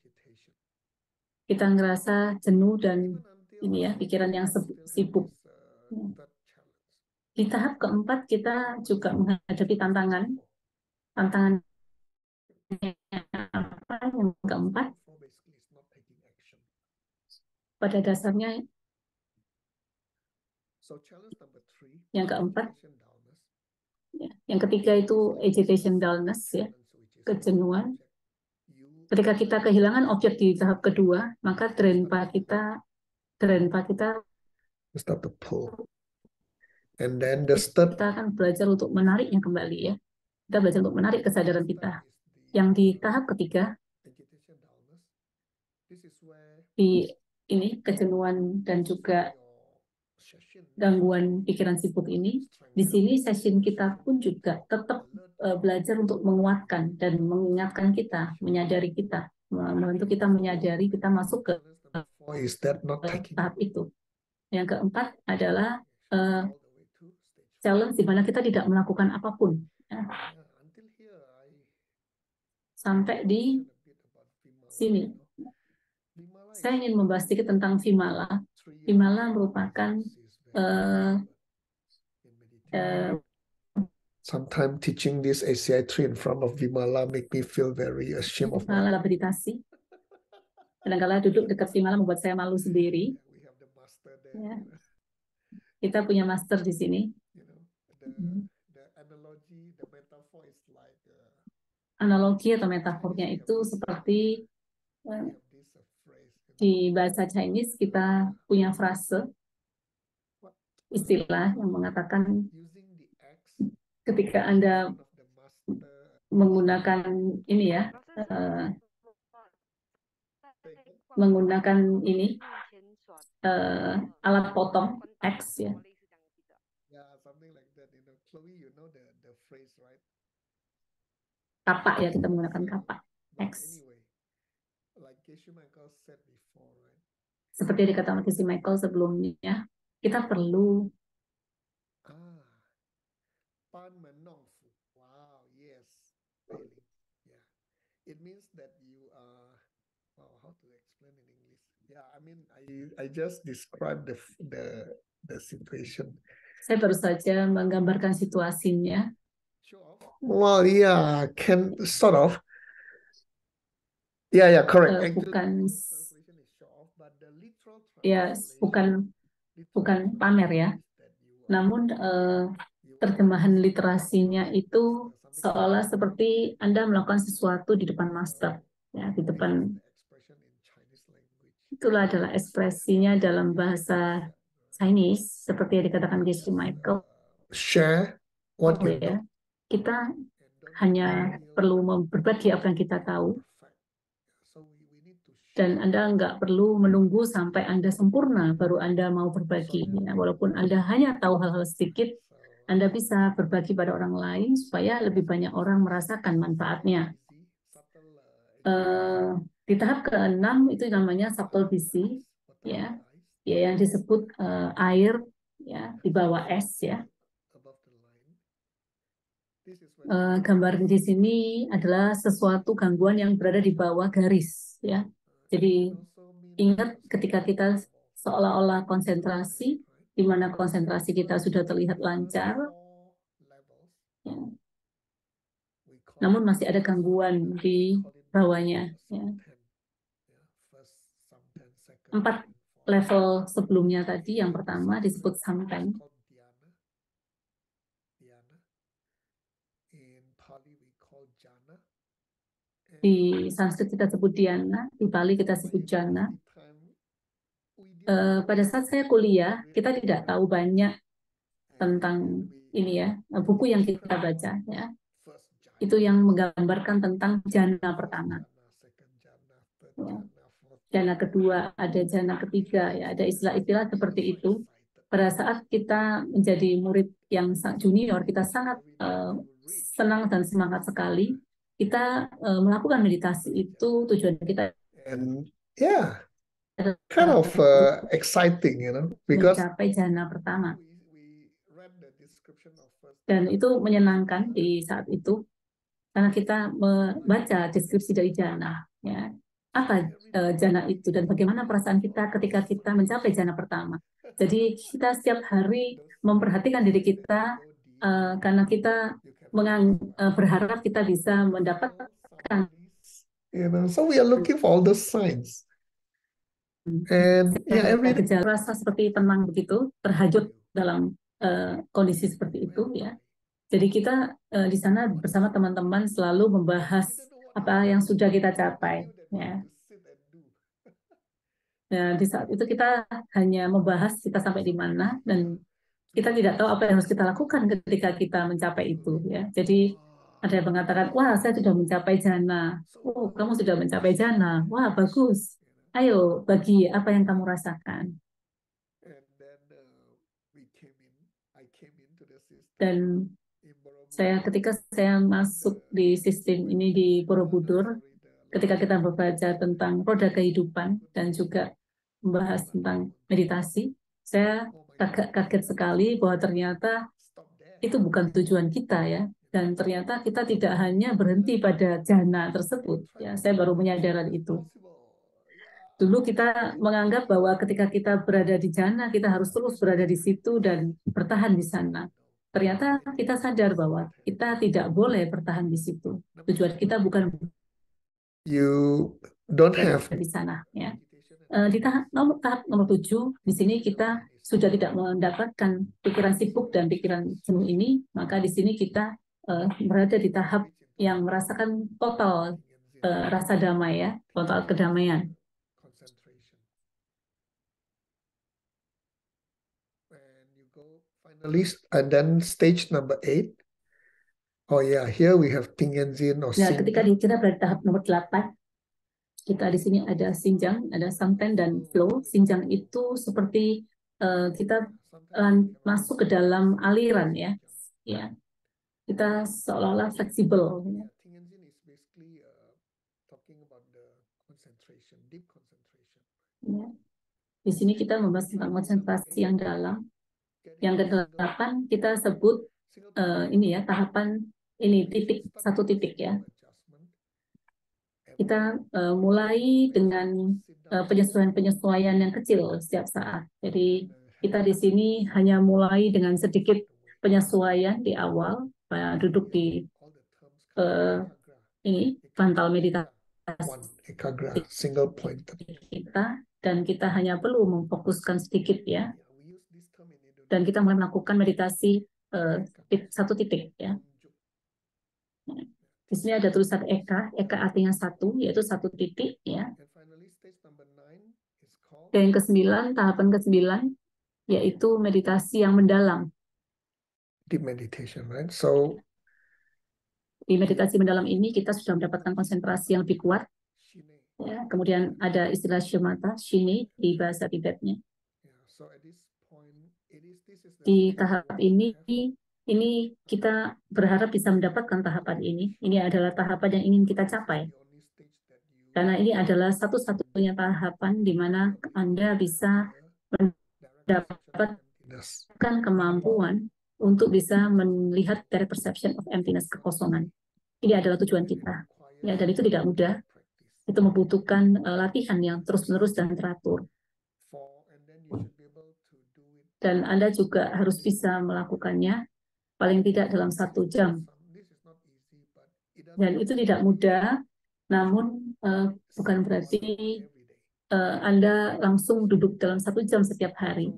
kita ngerasa jenuh dan pikiran yang sibuk. Di tahap keempat kita juga menghadapi tantangan apa yang keempat? Pada dasarnya yang keempat Yang ketiga itu agitation dullness, ya, kejenuhan. Ketika kita kehilangan objek di tahap kedua, maka drenpa kita
start to pull. And then the step,
kita akan belajar untuk menariknya kembali, ya. Kita belajar untuk menarik kesadaran kita. Yang di tahap ketiga, di ini kejenuhan dan juga gangguan pikiran sibuk ini, di sini session kita pun juga tetap belajar untuk menguatkan dan mengingatkan kita, menyadari kita, membantu kita menyadari kita masuk ke
is that not taking
tahap itu. Yang keempat adalah challenge di mana kita tidak melakukan apapun, ya. Sampai di sini, saya ingin membahas sedikit tentang Vimala. Vimala merupakan
sometimes teaching this ACI3 in front of Vimala make me feel very ashamed of
Vimala meditasi. Kadang-kala duduk dekat Vimala membuat saya malu sendiri. Ya. Kita punya master di sini. Analogi atau metafornya itu seperti di bahasa Chinese kita punya frase, istilah yang mengatakan ketika Anda menggunakan ini, ya, menggunakan ini alat potong X, ya. Kapak, ya, kita menggunakan kapak X. Seperti yang dikatakan Geshe Michael sebelumnya, kita perlu
it means that you are, wow, how to explain in English? Yeah, I mean, I just described the situation.
Saya baru saja menggambarkan situasinya.
Well, yeah, can sort of. Yeah, correct.
Bukan, ya, bukan pamer, ya. Namun terjemahan literasinya itu seolah seperti Anda melakukan sesuatu di depan master, ya, di depan. Itulah adalah ekspresinya dalam bahasa Chinese, seperti yang dikatakan Geshe Michael.
Share what you
ya. Kita hanya perlu berbagi apa yang kita tahu, dan Anda nggak perlu menunggu sampai Anda sempurna baru Anda mau berbagi. Ya, walaupun Anda hanya tahu hal-hal sedikit, Anda bisa berbagi pada orang lain supaya lebih banyak orang merasakan manfaatnya. Di tahap ke-6 itu namanya subtle busy, ya, yang disebut air, ya, di bawah es, ya. Gambar di sini adalah sesuatu gangguan yang berada di bawah garis, ya. Jadi ingat ketika kita seolah-olah konsentrasi, di mana konsentrasi kita sudah terlihat lancar, ya, namun masih ada gangguan di bawahnya, ya. 4 level sebelumnya tadi, yang pertama disebut samten. Di Sanskrit kita sebut dhyana, di Pali kita sebut jana. Pada saat saya kuliah, kita tidak tahu banyak tentang ini, ya, buku yang kita baca, ya. Itu yang menggambarkan tentang jana pertama. Ya. Jana kedua, ada jana ketiga, ya, ada istilah-istilah seperti itu. Pada saat kita menjadi murid yang junior, kita sangat senang dan semangat sekali. Kita melakukan meditasi itu tujuan kita.
And yeah, kind of exciting, you know, because
mencapai jana pertama. Dan itu menyenangkan di saat itu karena kita membaca deskripsi dari jana, ya. Apa jana itu dan bagaimana perasaan kita ketika kita mencapai jana pertama. Jadi kita setiap hari memperhatikan diri kita karena kita berharap kita bisa mendapatkan.
You know, so we are looking for all those signs. And yeah,
gejala rasa seperti tenang begitu, terhajut dalam kondisi seperti itu, ya. Jadi kita di sana bersama teman-teman selalu membahas apa yang sudah kita capai. Ya. Nah, di saat itu kita hanya membahas kita sampai di mana dan kita tidak tahu apa yang harus kita lakukan ketika kita mencapai itu. Ya. Jadi ada yang mengatakan, wah saya sudah mencapai jana. Oh, kamu sudah mencapai jana. Wah, bagus. Ayo, bagi apa yang kamu rasakan. Dan ketika saya masuk di sistem ini di Borobudur, ketika kita membaca tentang roda kehidupan dan juga membahas tentang meditasi, saya agak kaget sekali bahwa ternyata itu bukan tujuan kita ya. Dan ternyata kita tidak hanya berhenti pada jana tersebut. Ya, saya baru menyadari itu. Dulu kita menganggap bahwa ketika kita berada di jana, kita harus terus berada di situ dan bertahan di sana. Ternyata kita sadar bahwa kita tidak boleh bertahan di situ. Tujuan kita bukan
You don't have
di sana. Ya. Di tahap nomor 7, di sini kita sudah tidak mendapatkan pikiran sibuk dan pikiran jenuh ini, maka di sini kita berada di tahap yang merasakan total rasa damai ya, total kedamaian.
Finally, and then stage number 8. Oh yeah, here we have Tingenzin or
Nah, ketika
Xinjiang.
kita berada di tahap nomor 8, kita di sini ada Xinjiang, ada Samten dan Flow. Xinjiang itu seperti kita masuk ke dalam aliran ya. Ya. Kita seolah-olah fleksibel. Ya. Ya. Di sini kita membahas tentang konsentrasi yang dalam. Yang ke-8 kita sebut ini ya, tahapan ini satu titik ya. Kita mulai dengan penyesuaian-penyesuaian yang kecil setiap saat. Jadi kita di sini hanya mulai dengan sedikit penyesuaian di awal, duduk di ini bantal meditasi
single point
kita, dan kita hanya perlu memfokuskan sedikit ya. Dan kita mulai melakukan meditasi satu titik ya. Di sini ada tulisan Eka artinya satu, yaitu satu titik ya. Dan yang ke-9, tahapan ke-9 yaitu meditasi yang mendalam.
Deep meditation, right? So
di meditasi mendalam ini kita sudah mendapatkan konsentrasi yang lebih kuat. Ya, kemudian ada istilah shamatha, shini di bahasa Tibetnya. Di tahap ini kita berharap bisa mendapatkan tahapan ini. Ini adalah tahapan yang ingin kita capai. Karena ini adalah satu-satunya tahapan di mana Anda bisa mendapatkan kemampuan untuk bisa melihat dari perception of emptiness, kekosongan. Ini adalah tujuan kita. Ya, dan itu tidak mudah. Itu membutuhkan latihan yang terus-menerus dan teratur. Dan Anda juga harus bisa melakukannya paling tidak dalam 1 jam. Dan itu tidak mudah, namun bukan berarti Anda langsung duduk dalam 1 jam setiap hari.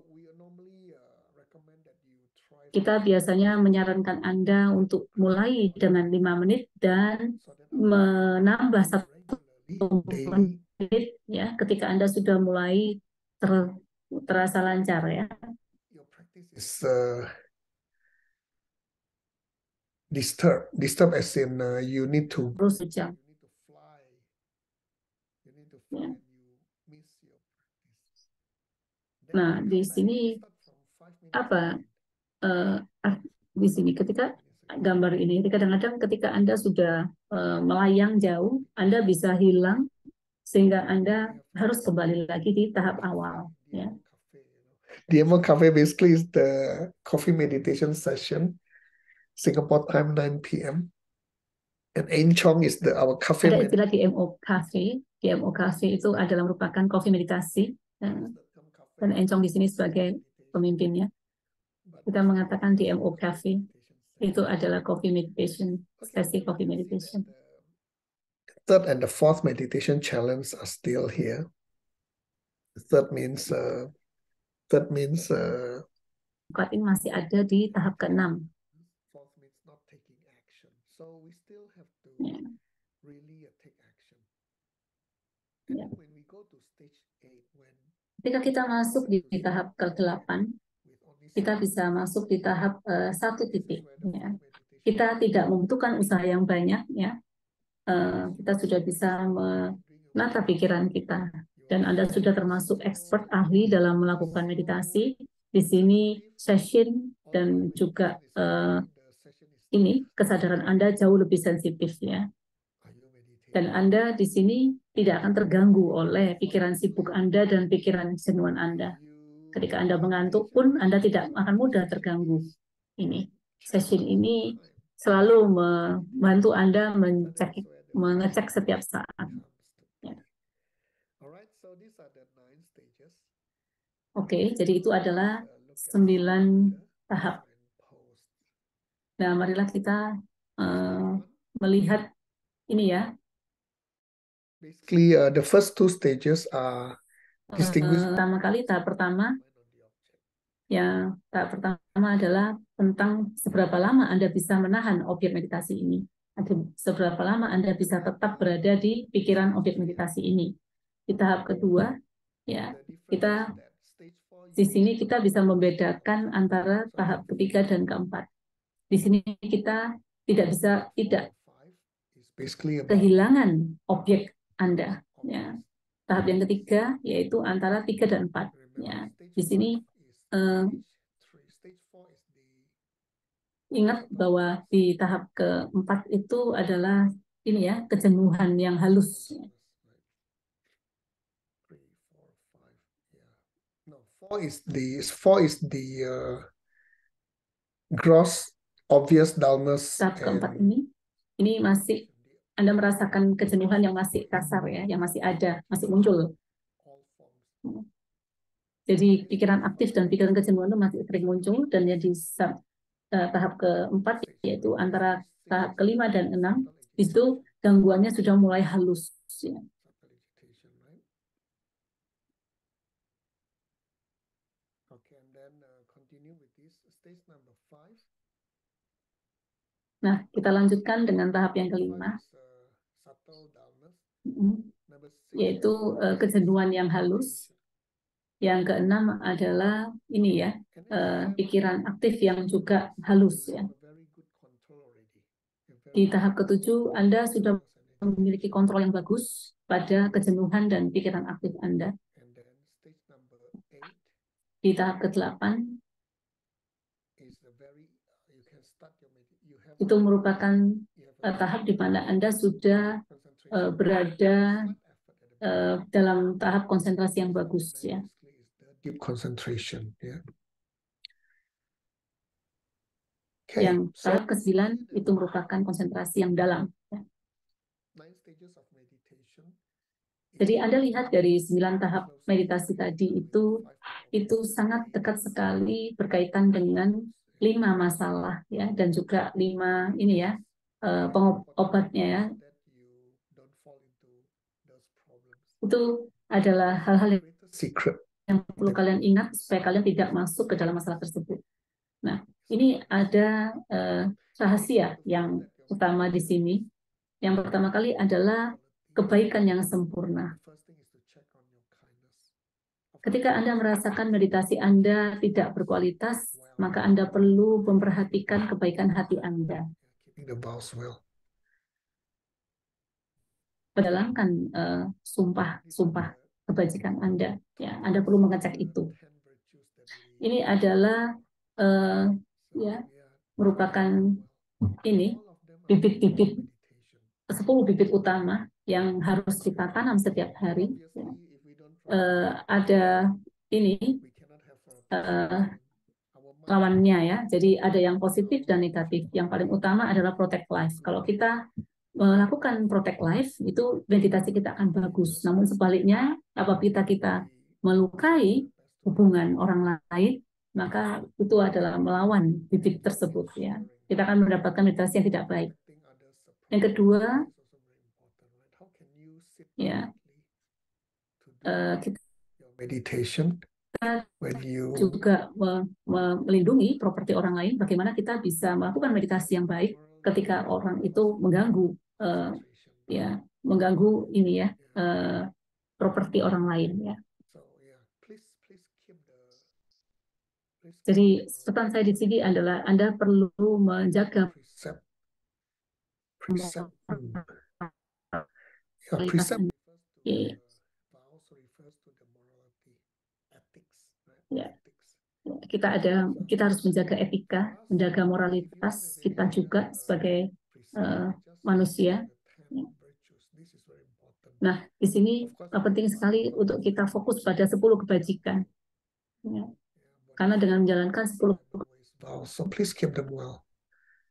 Kita biasanya menyarankan Anda untuk mulai dengan 5 menit dan menambah 1 menit ya ketika Anda sudah mulai terasa lancar ya.
Disturb as in you need to
terus jam. Ya. Nah, di sini apa di sini ketika gambar ini kadang-kadang ketika Anda sudah melayang jauh, Anda bisa hilang sehingga Anda harus kembali lagi di tahap awal ya.
DMO Cafe basically is the coffee meditation session, Singapore time 9 p.m. and Enchong is our cafe.
Ada istilah DMO Cafe. DMO Cafe itu adalah merupakan coffee meditasi dan Enchong di sini sebagai pemimpinnya. Kita mengatakan DMO Cafe itu adalah coffee meditation, sesi coffee meditation.
Third and the fourth meditation challenge are still here. Third means
ini masih ada di tahap ke-6. Ya. Ya. Ketika kita masuk di tahap ke-8, kita bisa masuk di tahap 1 titik. Ya. Kita tidak membutuhkan usaha yang banyak, ya. Kita sudah bisa menata pikiran kita. Dan Anda sudah termasuk expert ahli dalam melakukan meditasi. Di sini session dan juga ini kesadaran Anda jauh lebih sensitif, ya. Dan Anda di sini tidak akan terganggu oleh pikiran sibuk Anda dan pikiran jenuhan Anda. Ketika Anda mengantuk pun Anda tidak akan mudah terganggu. Ini session ini selalu membantu Anda mengecek setiap saat. Ya. Oke, jadi itu adalah 9 tahap. Nah, marilah kita melihat ini, ya.
Basically, the first 2 stages are distinguished.
Pertama kali, tahap pertama adalah tentang seberapa lama Anda bisa menahan objek meditasi ini. Seberapa lama Anda bisa tetap berada di pikiran objek meditasi ini. Di tahap kedua, ya, di sini kita bisa membedakan antara tahap ketiga dan keempat. Di sini kita tidak kehilangan objek Anda. Ya. Tahap yang ketiga yaitu antara 3 dan 4. Ya. Di sini ingat bahwa di tahap keempat itu adalah ini, ya, kejenuhan yang halus.
Four is the gross obvious dullness.
Tahap keempat ini masih Anda merasakan kejenuhan yang masih kasar, ya, yang masih ada, masih muncul. Jadi pikiran aktif dan pikiran kejenuhan itu masih sering muncul, dan ya di tahap keempat yaitu antara tahap kelima dan 6 itu gangguannya sudah mulai halus. Ya. Nah, kita lanjutkan dengan tahap yang kelima, yaitu kejenuhan yang halus. Yang keenam adalah ini, ya, pikiran aktif yang juga halus, ya. Di tahap ketujuh, Anda sudah memiliki kontrol yang bagus pada kejenuhan dan pikiran aktif Anda. Di tahap ke-8, itu merupakan tahap di mana Anda sudah berada dalam tahap konsentrasi yang bagus, ya.
Deep concentration, yeah.
Yang tahap ke-9 itu merupakan konsentrasi yang dalam. Ya. Jadi Anda lihat dari 9 tahap meditasi tadi itu sangat dekat sekali berkaitan dengan 5 masalah, ya, dan juga 5 ini, ya, pengobatnya, ya. Itu adalah hal-hal yang perlu kalian ingat supaya kalian tidak masuk ke dalam masalah tersebut. Nah, ini ada rahasia yang utama di sini. Yang pertama kali adalah kebaikan yang sempurna. Ketika Anda merasakan meditasi Anda tidak berkualitas, maka Anda perlu memperhatikan kebaikan hati Anda. Pedalangkan sumpah kebajikan Anda. Ya, Anda perlu mengecek itu. Ini adalah ya, merupakan ini bibit-bibit 10 bibit utama yang harus kita tanam setiap hari. Ya. Ada ini lawannya, ya. Jadi ada yang positif dan negatif. Yang paling utama adalah protect life. Kalau kita melakukan protect life, itu meditasi kita akan bagus. Namun sebaliknya, apabila kita melukai hubungan orang lain, maka itu adalah melawan bibit tersebut, ya. Kita akan mendapatkan meditasi yang tidak baik. Yang kedua, ya, kita juga melindungi properti orang lain. Bagaimana kita bisa melakukan meditasi yang baik ketika orang itu mengganggu ya mengganggu ini ya properti orang lain ya. Jadi pesan saya di sini adalah Anda perlu menjaga
Precept. Yeah,
moralitas
precept.
Anda. Ya. Kita harus menjaga etika, menjaga moralitas kita juga sebagai manusia. Nah, di sini penting sekali untuk kita fokus pada 10 kebajikan. Ya. Karena dengan menjalankan 10
so please keep them well.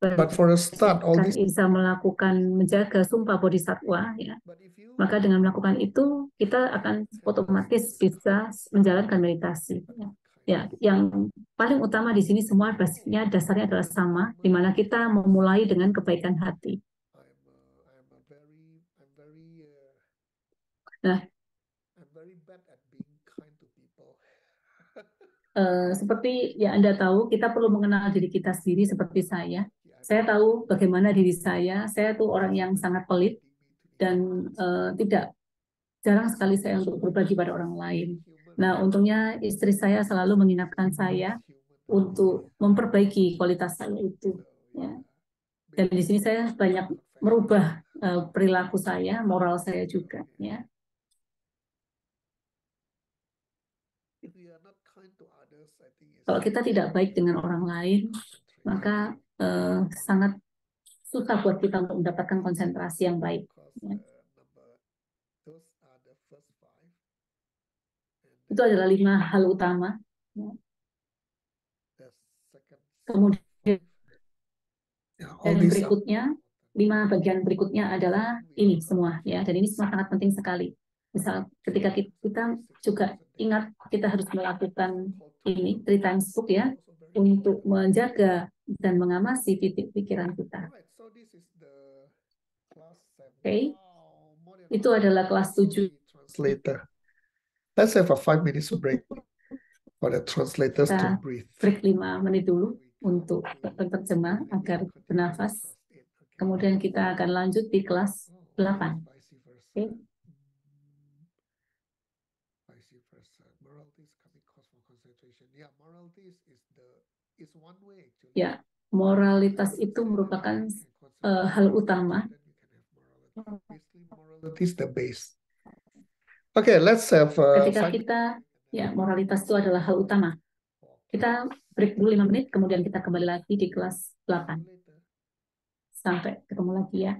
But for a start, all
kan
this
bisa melakukan menjaga sumpah bodhisatwa ya. Maka dengan melakukan itu kita akan otomatis bisa menjalankan meditasi. Ya, yang paling utama di sini semua basicnya dasarnya adalah sama, di mana kita memulai dengan kebaikan hati. Nah, seperti yang Anda tahu, kita perlu mengenal diri kita sendiri seperti saya. Saya tahu bagaimana diri saya. Saya tuh orang yang sangat pelit dan tidak jarang sekali saya untuk berbagi pada orang lain. Nah, untungnya istri saya selalu mengingatkan saya untuk memperbaiki kualitas saya itu. Ya. Dan di sini saya banyak merubah perilaku saya, moral saya juga. Ya. Kalau kita tidak baik dengan orang lain, maka sangat susah buat kita untuk mendapatkan konsentrasi yang baik. Ya. Itu adalah 5 hal utama. Ya. Kemudian berikutnya, 5 bagian berikutnya adalah ini semua ya, dan ini semua sangat penting sekali. Misal ketika kita juga ingat kita harus melakukan ini 3 times book ya, untuk menjaga dan mengamasi titik pikiran kita. Oke. Itu adalah kelas 7.
Later. Let's have a 5 minutes break for the translators to breathe.
Break 5 menit dulu untuk penerjemah agar bernafas. Kemudian kita akan lanjut di kelas 8. Oke. Ya, moralitas itu merupakan hal utama.
Moralitas the base. Okay, let's have.
Ketika kita, ya, moralitas itu adalah hal utama. Kita break dulu 5 menit, kemudian kita kembali lagi di kelas 8. Sampai ketemu lagi ya.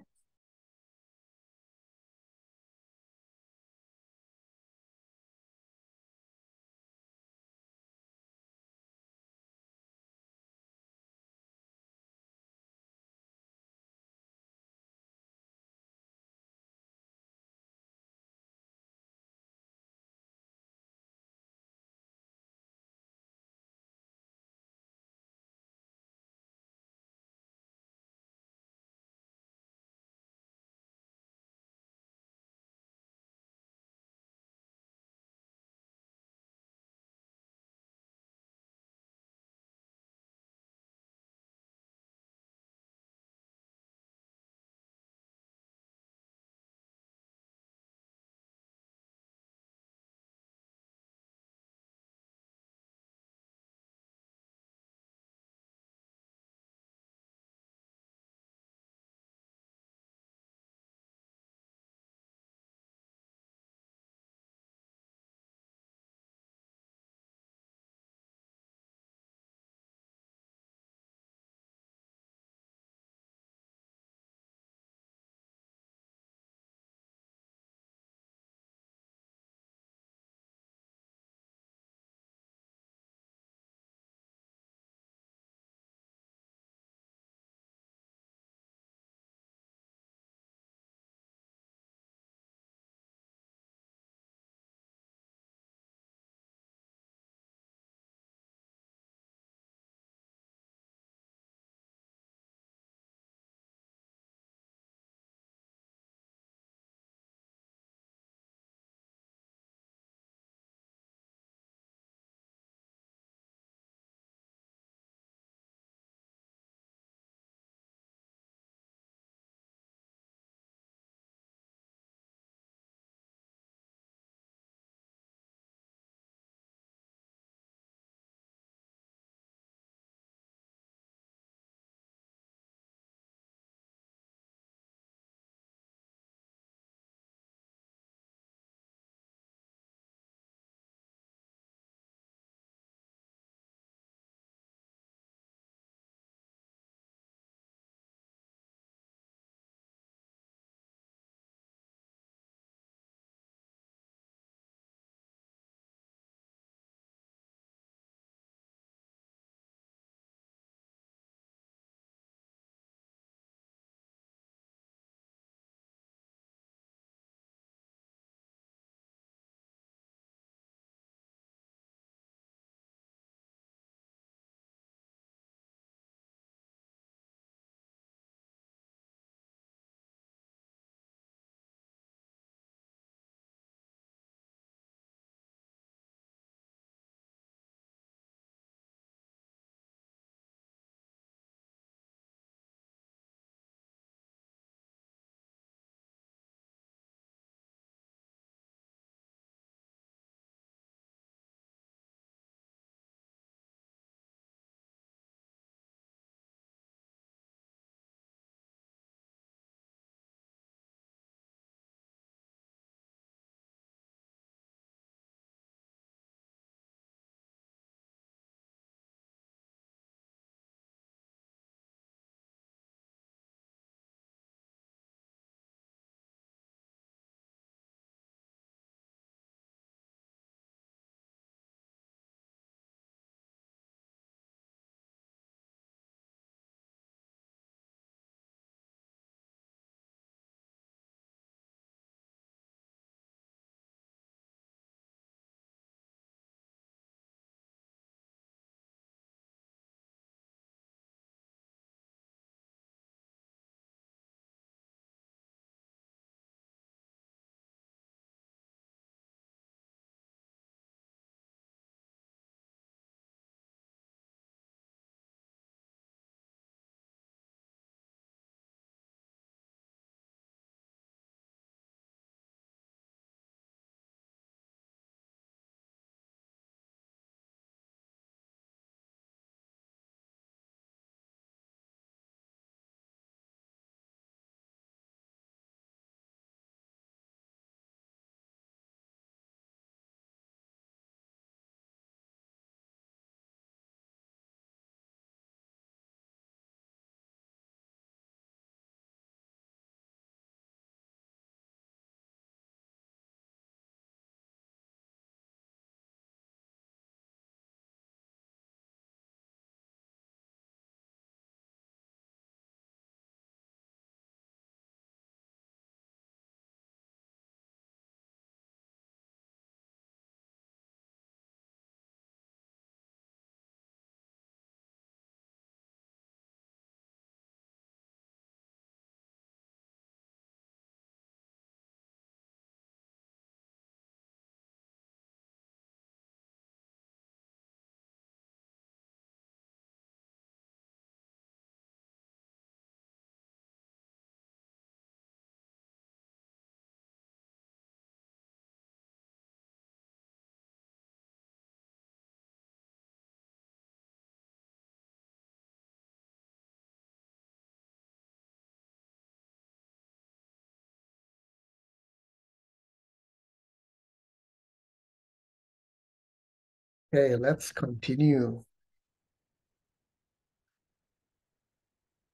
Okay, let's continue.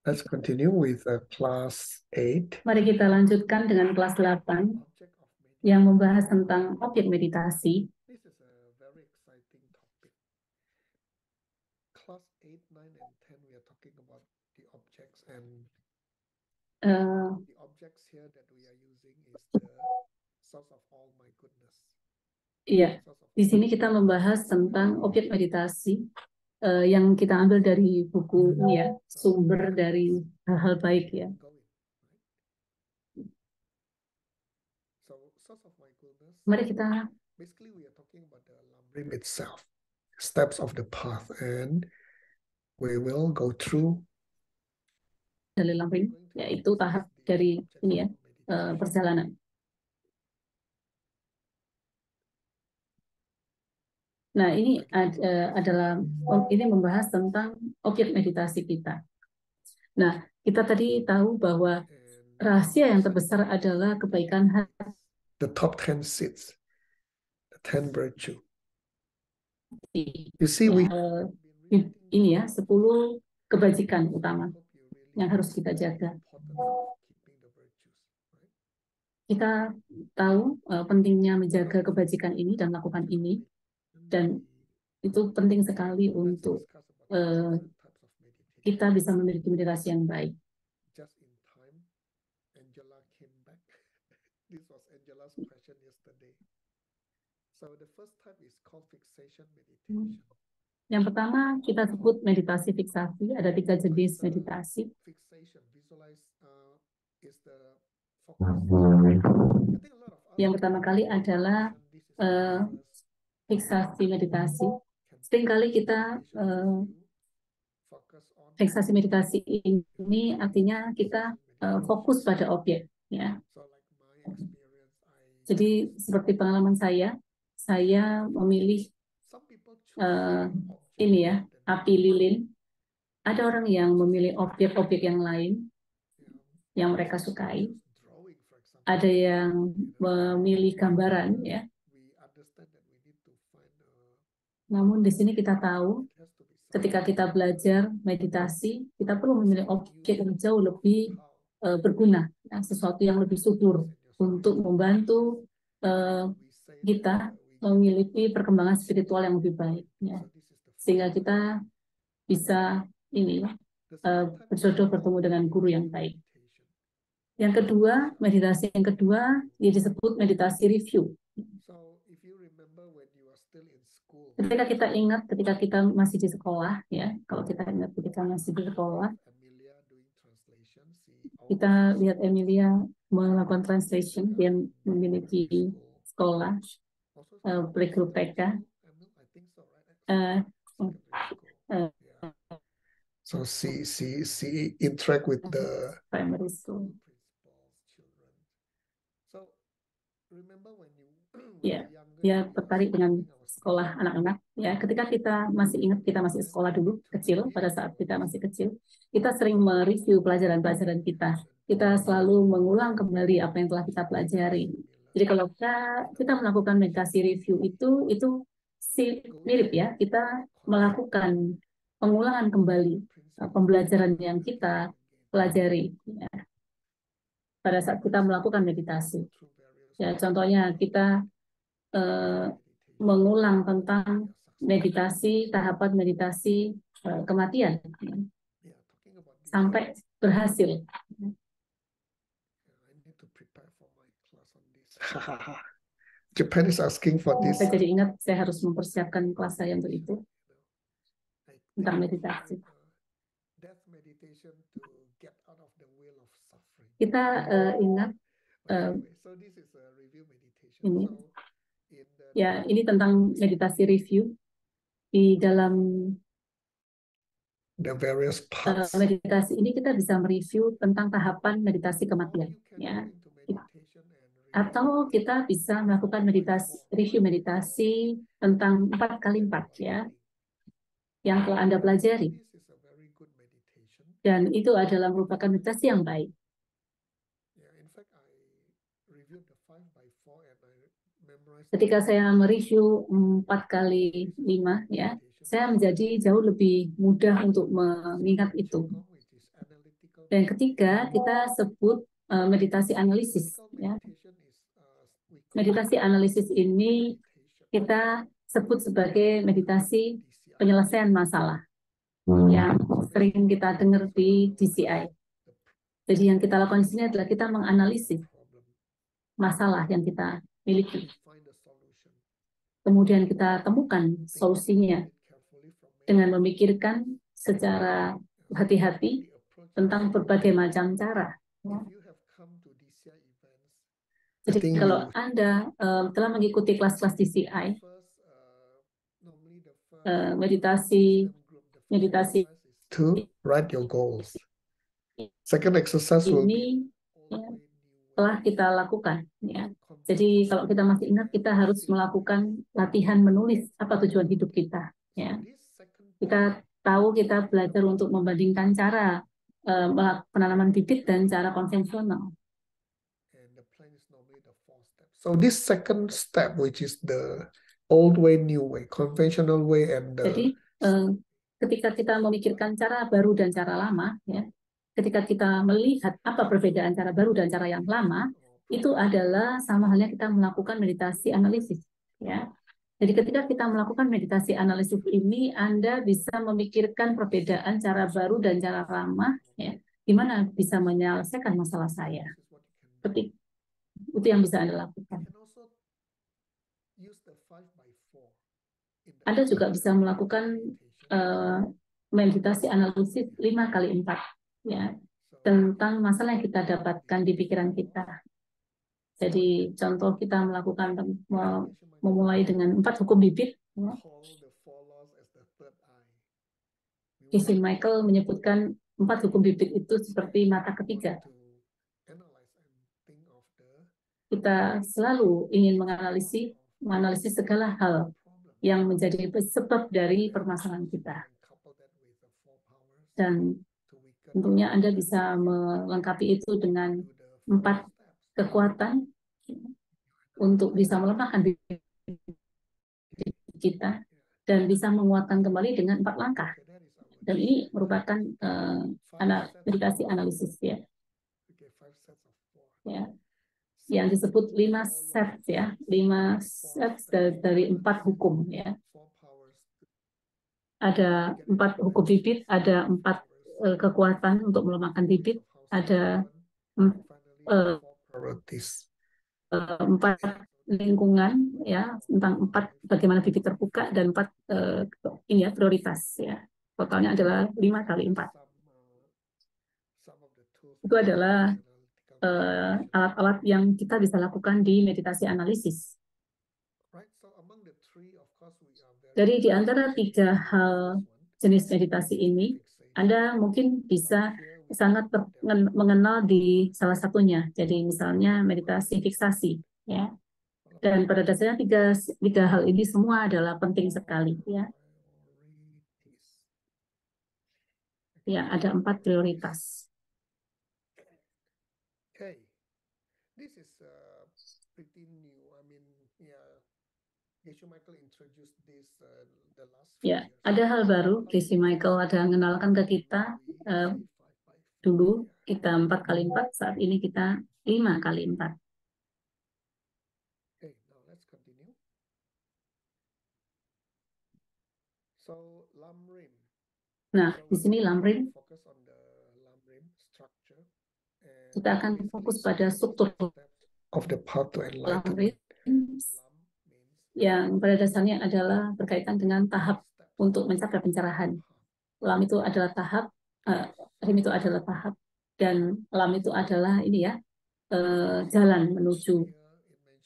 Let's continue with class 8.
Mari kita lanjutkan dengan kelas 8
Object of meditation.
yang membahas tentang objek meditasi.
This is a very exciting topic. Class 8, 9, and 10, we are talking about the objects, and the objects here that we are using is the source of all my goodness.
Iya, di sini kita membahas tentang objek meditasi yang kita ambil dari buku ini ya, sumber dari hal-hal baik ya.
So, source of my goodness.
Mari kita
Basically, we are talking about the Lamrim itself, steps of the path, and we will go through
dari Lamrim, yaitu tahap dari ini ya, perjalanan. Nah, ini adalah ini membahas tentang objek meditasi kita. Nah, kita tadi tahu bahwa rahasia yang terbesar adalah kebaikan hati.
the top 10 seeds, the 10 virtue. You see, we
Ini ya, 10 kebajikan utama yang harus kita jaga. Kita tahu pentingnya menjaga kebajikan ini dan melakukan ini, dan itu penting sekali untuk kita bisa memiliki meditasi yang baik.
just in time, Angela came back. This was Angela's question yesterday. So the first type is called fixation meditation.
Yang pertama kita sebut meditasi fiksasi. Ada 3 jenis meditasi.
Fixation, visualize is the focus. I think a lot of
Yang pertama kali adalah fiksasi meditasi. Seringkali kita fiksasi meditasi ini artinya kita fokus pada objek, ya. Jadi seperti pengalaman saya memilih ini ya, api lilin. Ada orang yang memilih objek-objek yang lain yang mereka sukai. Ada yang memilih gambaran, ya. Namun di sini kita tahu, ketika kita belajar meditasi, kita perlu memilih objek yang jauh lebih berguna, ya, sesuatu yang lebih subur untuk membantu kita memiliki perkembangan spiritual yang lebih baik, ya. Sehingga kita bisa ini berjodoh bertemu dengan guru yang baik. Yang kedua, meditasi yang kedua dia disebut meditasi review. Ketika kita ingat, ketika kita masih di sekolah, ya, kalau kita ingat ketika masih di sekolah, kita lihat Emilia melakukan translation, dia memiliki sekolah, playgroup TK.
So she interact with the
primary school.
So remember when you
Ya, dia tertarik dengan sekolah anak-anak. Ya, ketika kita masih ingat kita masih sekolah dulu kecil, pada saat kita masih kecil, kita sering mereview pelajaran-pelajaran kita. Kita selalu mengulang kembali apa yang telah kita pelajari. Jadi kalau kita melakukan meditasi review itu mirip ya, kita melakukan pengulangan kembali pembelajaran yang kita pelajari, ya, pada saat kita melakukan meditasi. Ya, contohnya kita mengulang tentang tahapan meditasi kematian, ya, sampai berhasil.
Japan is asking for this.
Saya jadi ingat saya harus mempersiapkan kelas saya untuk itu, tentang meditasi. Kita ingat ini, ya, ini tentang meditasi review di dalam
the various parts.
Meditasi ini kita bisa mereview tentang tahapan meditasi kematian, ya. Atau kita bisa melakukan review meditasi tentang 4x4, ya, yang telah Anda pelajari. Dan itu adalah merupakan meditasi yang baik. ketika saya mereview 4x5 ya, saya menjadi jauh lebih mudah untuk mengingat itu. Dan ketiga, kita sebut meditasi analisis ya. Meditasi analisis ini kita sebut sebagai meditasi penyelesaian masalah yang sering kita dengar di DCI. Jadi yang kita lakukan di sini adalah kita menganalisis masalah yang kita miliki. Kemudian kita temukan solusinya dengan memikirkan secara hati-hati tentang berbagai macam cara. Jadi kalau Anda telah mengikuti kelas-kelas DCI, meditasi
to write your goals. Second exercise will
ini telah kita lakukan. Ya. Jadi kalau kita masih ingat, kita harus melakukan latihan menulis apa tujuan hidup kita. Ya. Kita tahu kita belajar untuk membandingkan cara penanaman bibit dan cara konvensional.
So this second step, which is the old way, new way, conventional way, and
Jadi ketika kita memikirkan cara baru dan cara lama, ya, ketika kita melihat apa perbedaan cara baru dan cara yang lama, itu adalah sama halnya kita melakukan meditasi analisis. Ya. Jadi ketika kita melakukan meditasi analisis ini, Anda bisa memikirkan perbedaan cara baru dan cara lama, ya, gimana bisa menyelesaikan masalah saya. Ketika itu yang bisa Anda lakukan. Anda juga bisa melakukan meditasi analisis 5x4 ya, tentang masalah yang kita dapatkan di pikiran kita. Jadi contoh kita melakukan memulai dengan 4 hukum bibit. Ya. Casey Michael menyebutkan 4 hukum bibit itu seperti mata ketiga. Kita selalu ingin menganalisis segala hal yang menjadi sebab dari permasalahan kita. Dan tentunya Anda bisa melengkapi itu dengan 4 kekuatan untuk bisa melemahkan diri kita dan bisa menguatkan kembali dengan 4 langkah. Dan ini merupakan meditasi analisis ya. Ya. Yang disebut 5 steps ya, 5 steps dari 4 hukum ya. Ada 4 hukum bibit, ada 4 kekuatan untuk melemahkan bibit, ada 4 lingkungan ya, tentang 4 bagaimana bibit terbuka, dan 4 ini ya prioritas ya. Totalnya adalah 5x4. Itu adalah alat-alat yang kita bisa lakukan di meditasi analisis. Jadi di antara 3 hal jenis meditasi ini, Anda mungkin bisa sangat mengenal di salah satunya. Jadi misalnya meditasi fiksasi, ya. Dan pada dasarnya 3 hal ini semua adalah penting sekali, ya. Ya, ada 4 prioritas.
This is pretty new. I mean, yeah, Geshe Michael introduced this the last few
Ya,
years.
ada hal baru. Geshe Michael ada mengenalkan ke kita dulu kita 4x4, saat ini kita 5x4.
Okay, now let's continue. So Lamrim.
Nah, di sini Lamrim.
Focus on the Lamrim structure.
Kita akan fokus pada struktur
of the path to enlightenment.
Yang pada dasarnya adalah berkaitan dengan tahap untuk mencapai pencerahan. Lam itu adalah tahap, rim itu adalah tahap, dan lam itu adalah ini ya, jalan menuju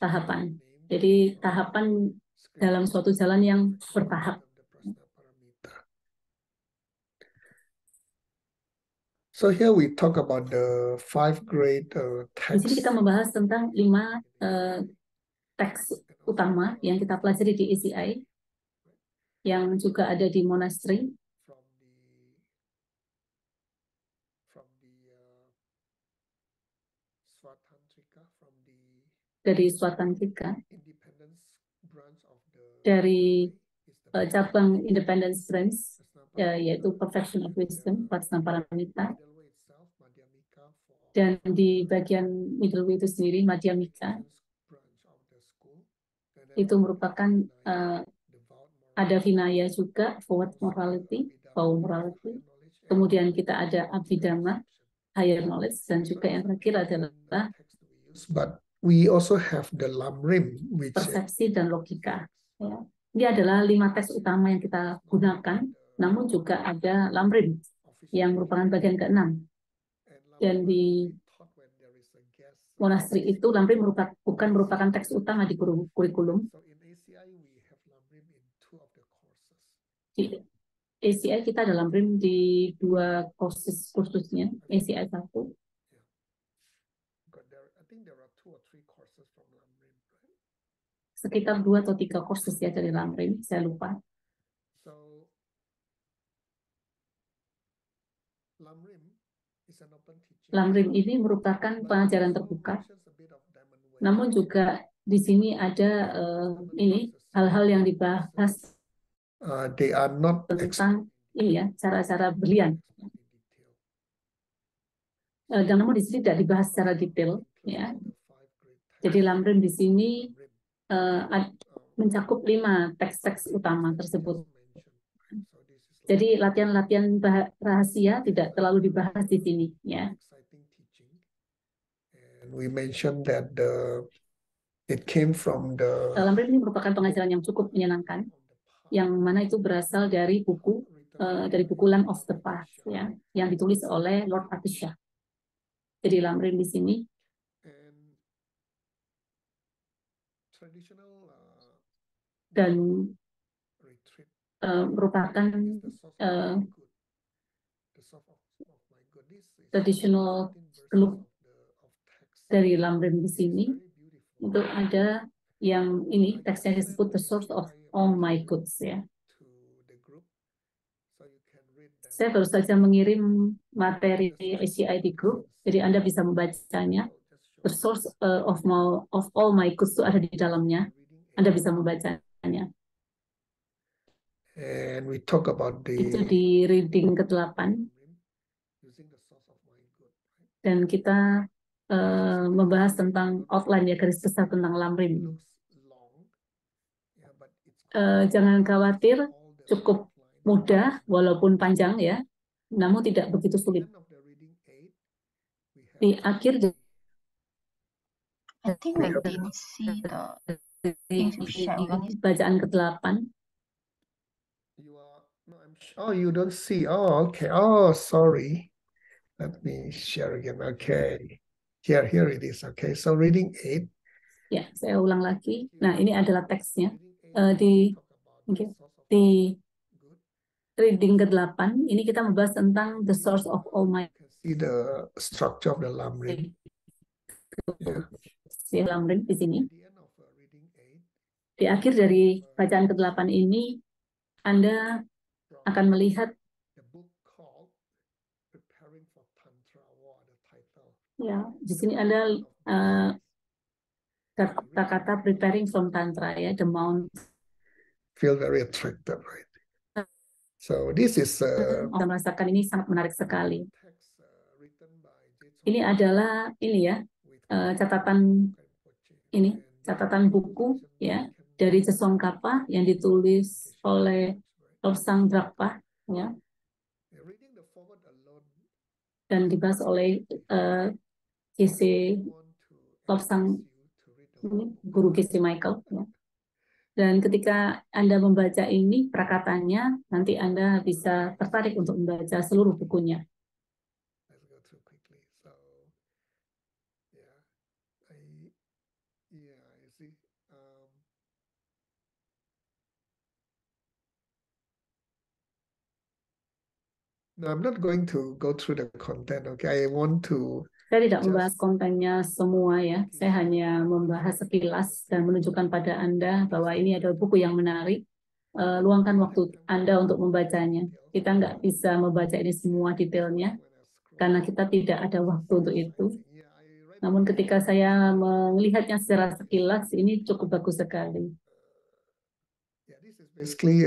tahapan. Jadi tahapan dalam suatu jalan yang bertahap.
So here we talk about the 5 great texts.
Di sini kita membahas tentang 5 teks utama yang kita pelajari di ECI, yang juga ada di monastery. dari Swatan Trika, dari cabang Independence Branch, yaitu Perfection of Wisdom, Paramita. Dan di bagian middle way itu sendiri, Madhyamika, itu merupakan ada Vinaya juga, forward morality, power morality. Kemudian kita ada Abhidhamma, higher knowledge, dan juga yang terakhir adalah
but we also have the Lamrim, which
persepsi dan logika. Ya. Ini adalah 5 teks utama yang kita gunakan, namun juga ada Lamrim yang merupakan bagian ke-6. Dan di monasteri itu Lamrim bukan merupakan teks utama di kurikulum. Di ACI kita ada Lamrim di 2 kursusnya, ACI 1. Sekitar 2 atau 3 kursus ya dari Lamrim, saya lupa. Lamrim ini merupakan pengajaran terbuka, namun juga di sini ada ini hal-hal yang dibahas
they are not
tentang ini ya, cara-cara berlian. Dan namun di sini tidak dibahas secara detail, ya. Jadi Lamrim di sini mencakup 5 teks-teks utama tersebut. Jadi latihan-latihan rahasia tidak terlalu dibahas di sini, ya.
We mentioned that it came from the
Lamrim ini merupakan pengajaran yang cukup menyenangkan, yang mana itu berasal dari buku Land of the Past, ya, yang ditulis oleh Lord Atisha. Jadi Lamrim di sini dan merupakan traditional group dari Lamrim di sini. Itu ada yang ini teksnya disebut The Source of All My Goods, ya. Saya baru saja mengirim materi ACI di grup, jadi Anda bisa membacanya. The Source of All My Goods itu ada di dalamnya. Anda bisa membacanya.
And we talk about
Itu di reading ke-8. Dan kita membahas tentang outline ya, garis besar tentang Lamrim. Jangan khawatir, cukup mudah walaupun panjang ya, namun tidak begitu sulit. Di akhir
I think I didn't see the things you shared.
bacaan ke-8.
Oh, you don't see. Oh, okay. Oh, sorry. Let me share again. Okay. Here it is. Okay. So reading 8.
Ya, saya ulang lagi. Nah, ini adalah teksnya. Di reading ke-8, ini kita membahas tentang the source of all my.
See the structure of the Lamrim.
Si Lamrim di sini. Di akhir dari bacaan ke-8 ini, Anda akan melihat ya, di sini Anda kata-kata preparing from Tantra ya, the Mount.
Feel very attracted, right? So this is
Saya merasakan ini sangat menarik sekali. Ini adalah ini ya, catatan buku ya dari Tsongkhapa yang ditulis oleh Lobsang Drakpa ya, dan dibahas oleh GC Lobsang, guru GC Michael ya. Dan ketika Anda membaca ini prakatanya, nanti Anda bisa tertarik untuk membaca seluruh bukunya.
No, I'm not going to go through the content. Okay, I want to.
Saya tidak membahas kontennya semua ya. Saya hanya membahas sekilas dan menunjukkan pada Anda bahwa ini adalah buku yang menarik. Luangkan waktu Anda untuk membacanya. Kita nggak bisa membaca ini semua detailnya karena kita tidak ada waktu untuk itu. Namun ketika saya melihatnya secara sekilas, ini cukup bagus sekali.
Yeah, this is basically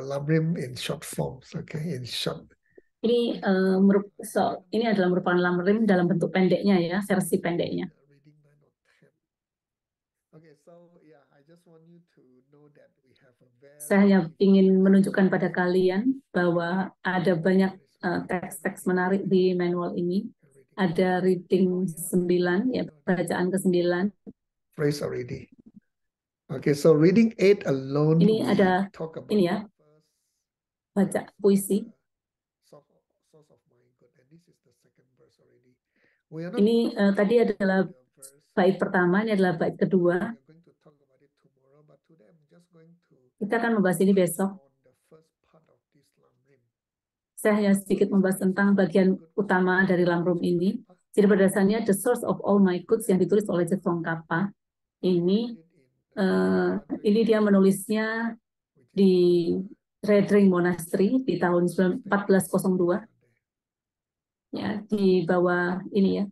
Lamrim in short forms, okay, in short.
Ini ini adalah merupakan lamrim dalam bentuk pendeknya ya, versi pendeknya.
Reading 9 or 10. Okay, so yeah, I just want you to know that we have a very
Saya ingin menunjukkan pada kalian bahwa ada banyak teks-teks menarik di manual ini. Ada reading 9, ya, bacaan ke-9.
phrase already. Okay, so reading 8 alone,
Ini
we
ada
talk about
ini ya, baca puisi.
source of my good, and this is the second verse already. We are not
Ini tadi adalah bait pertama, ini adalah bait kedua.
going to talk about it tomorrow, but today I'm just going to
Kita akan membahas ini besok.
on the first part of this Lamrim.
Saya hanya sedikit membahas tentang bagian utama dari lamrum ini. Jadi pada dasarnya The Source of All My Goods yang ditulis oleh Jetong Kapa ini dia menulisnya di Redring Monastery di tahun 1402, ya, di bawah ini ya,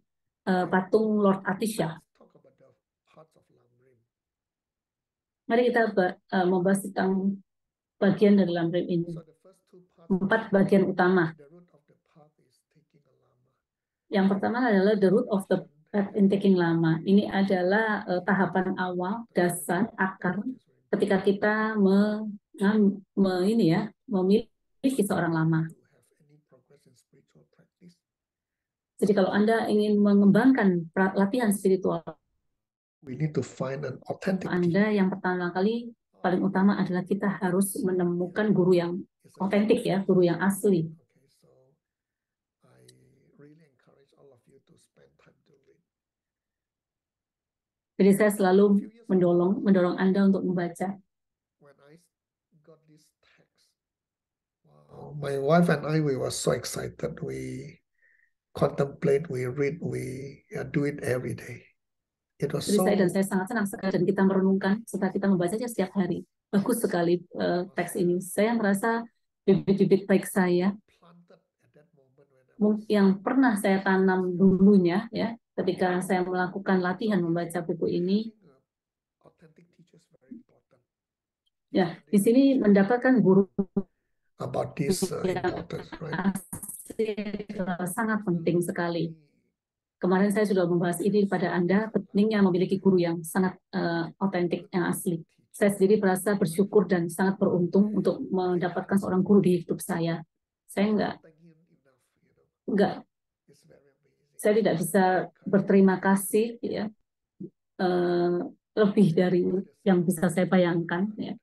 patung Lord Atisha.
Talk about the parts of Lamrim.
Mari kita membahas tentang bagian dari lamrim ini.
So the first two parts,
4 bagian utama.
the root of the path is taking a lama.
Yang pertama adalah the root of the path in taking lama. Ini adalah tahapan awal, dasar, akar ketika kita memiliki seorang lama.
To have any progress in spiritual practice,
Jadi kalau Anda ingin mengembangkan latihan spiritual
we need to find an authentic teacher.
Anda, yang pertama kali paling utama adalah kita harus menemukan guru yang otentik ya, guru yang asli.
Okay, so I really encourage all of you to spend time to read.
Jadi saya selalu mendorong Anda untuk membaca.
When I got this text, wow, my wife and I, we were so excited. We contemplate, we read, we do it every day. It was
Jadi
so
saya sangat senang sekali dan kita merenungkan serta kita membacanya setiap hari. Bagus sekali teks ini. Saya merasa bibit-bibit baik saya
planted at that moment when I was
yang pernah saya tanam dulunya ya, ketika saya melakukan latihan membaca buku ini.
authentic teachers very important.
Ya, di sini mendapatkan guru
About this
yang
importance, right?
asli adalah sangat penting sekali. Kemarin saya sudah membahas ini pada Anda, pentingnya memiliki guru yang sangat otentik, yang asli. Saya sendiri merasa bersyukur dan sangat beruntung untuk mendapatkan seorang guru di hidup saya. Saya
Thank him enough, It's very amazing.
saya tidak bisa berterima kasih ya, lebih dari yang bisa saya bayangkan ya.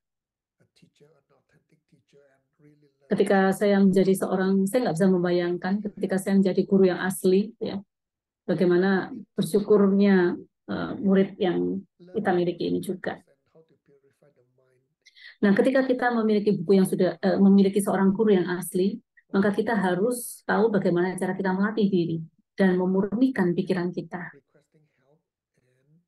A teacher, an authentic teacher, and really learn.
Ketika saya menjadi seorang, saya nggak bisa membayangkan ketika saya menjadi guru yang asli ya, bagaimana bersyukurnya murid yang kita miliki ini juga.
And how to purify the mind.
Nah, ketika kita memiliki buku yang sudah memiliki seorang guru yang asli, maka kita harus tahu bagaimana cara kita melatih diri dan memurnikan pikiran kita.
Requesting help and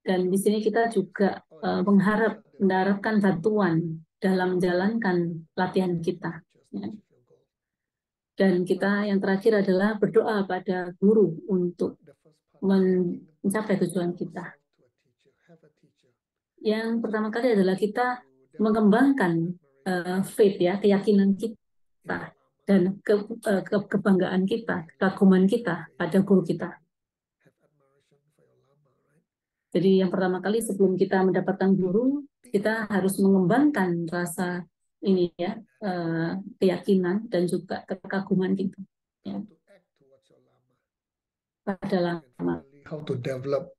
Dan di sini kita juga mengharapkan bantuan dalam menjalankan latihan kita.
just
Ya.
achieve your goal.
Dan kita yang terakhir adalah berdoa pada guru untuk
The first part is
mencapai tujuan kita.
to a teacher, have a teacher.
Yang pertama kali adalah kita mengembangkan faith ya, keyakinan kita dan kebanggaan kita, kekaguman kita pada guru kita.
Have admiration for your lama, right?
Jadi yang pertama kali sebelum kita mendapatkan guru, kita harus mengembangkan rasa ini ya, keyakinan dan juga kekaguman kita ya,
How to act towards your lama.
pada
And
lama.
finally, how to develop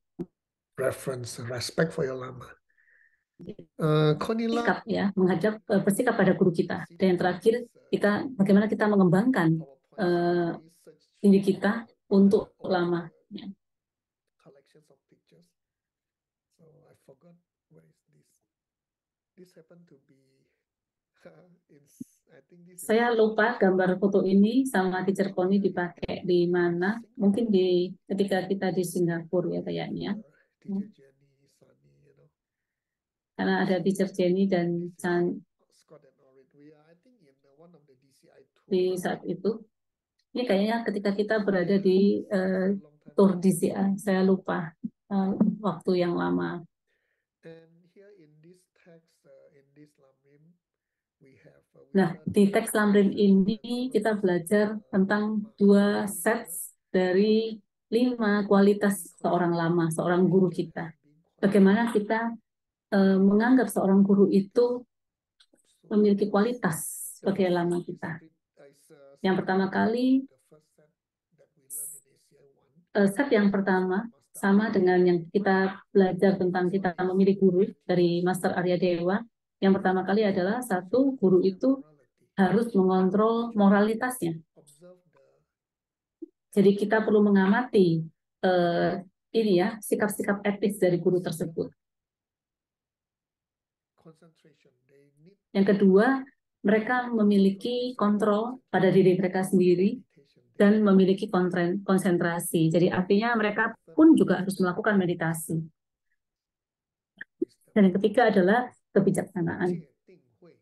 reference, respect for your lama. Konila,
Sikap ya, bersikap pada guru kita. Dan yang terakhir, bagaimana kita mengembangkan diri kita untuk lama. Ya.
collections of pictures. So I forgot where is this. This happened to be I think this is
Saya lupa gambar foto ini sama teacher Connie dipakai di mana. Mungkin ketika kita di Singapura ya kayaknya.
teacher Jenny, Sunny,
Karena ada teacher Jenny dan Chan
Scott and Orit. We are, I think, in one of the DCI tours.
di saat itu. Ini kayaknya ketika kita berada di tour DCA, saya lupa waktu yang lama. Nah, di teks Lamrim ini kita belajar tentang 2 set dari 5 kualitas seorang lama, seorang guru kita. Bagaimana kita menganggap seorang guru itu memiliki kualitas sebagai lama kita. Yang pertama kali, set yang pertama sama dengan yang kita belajar tentang kita memilih guru dari Master Arya Dewa. Yang pertama kali adalah satu, guru itu harus mengontrol moralitasnya. Jadi kita perlu mengamati ini ya, sikap-sikap etis dari guru tersebut. Yang kedua, mereka memiliki kontrol pada diri mereka sendiri dan memiliki konsentrasi. Jadi artinya mereka pun juga harus melakukan meditasi. Dan yang ketiga adalah kebijaksanaan.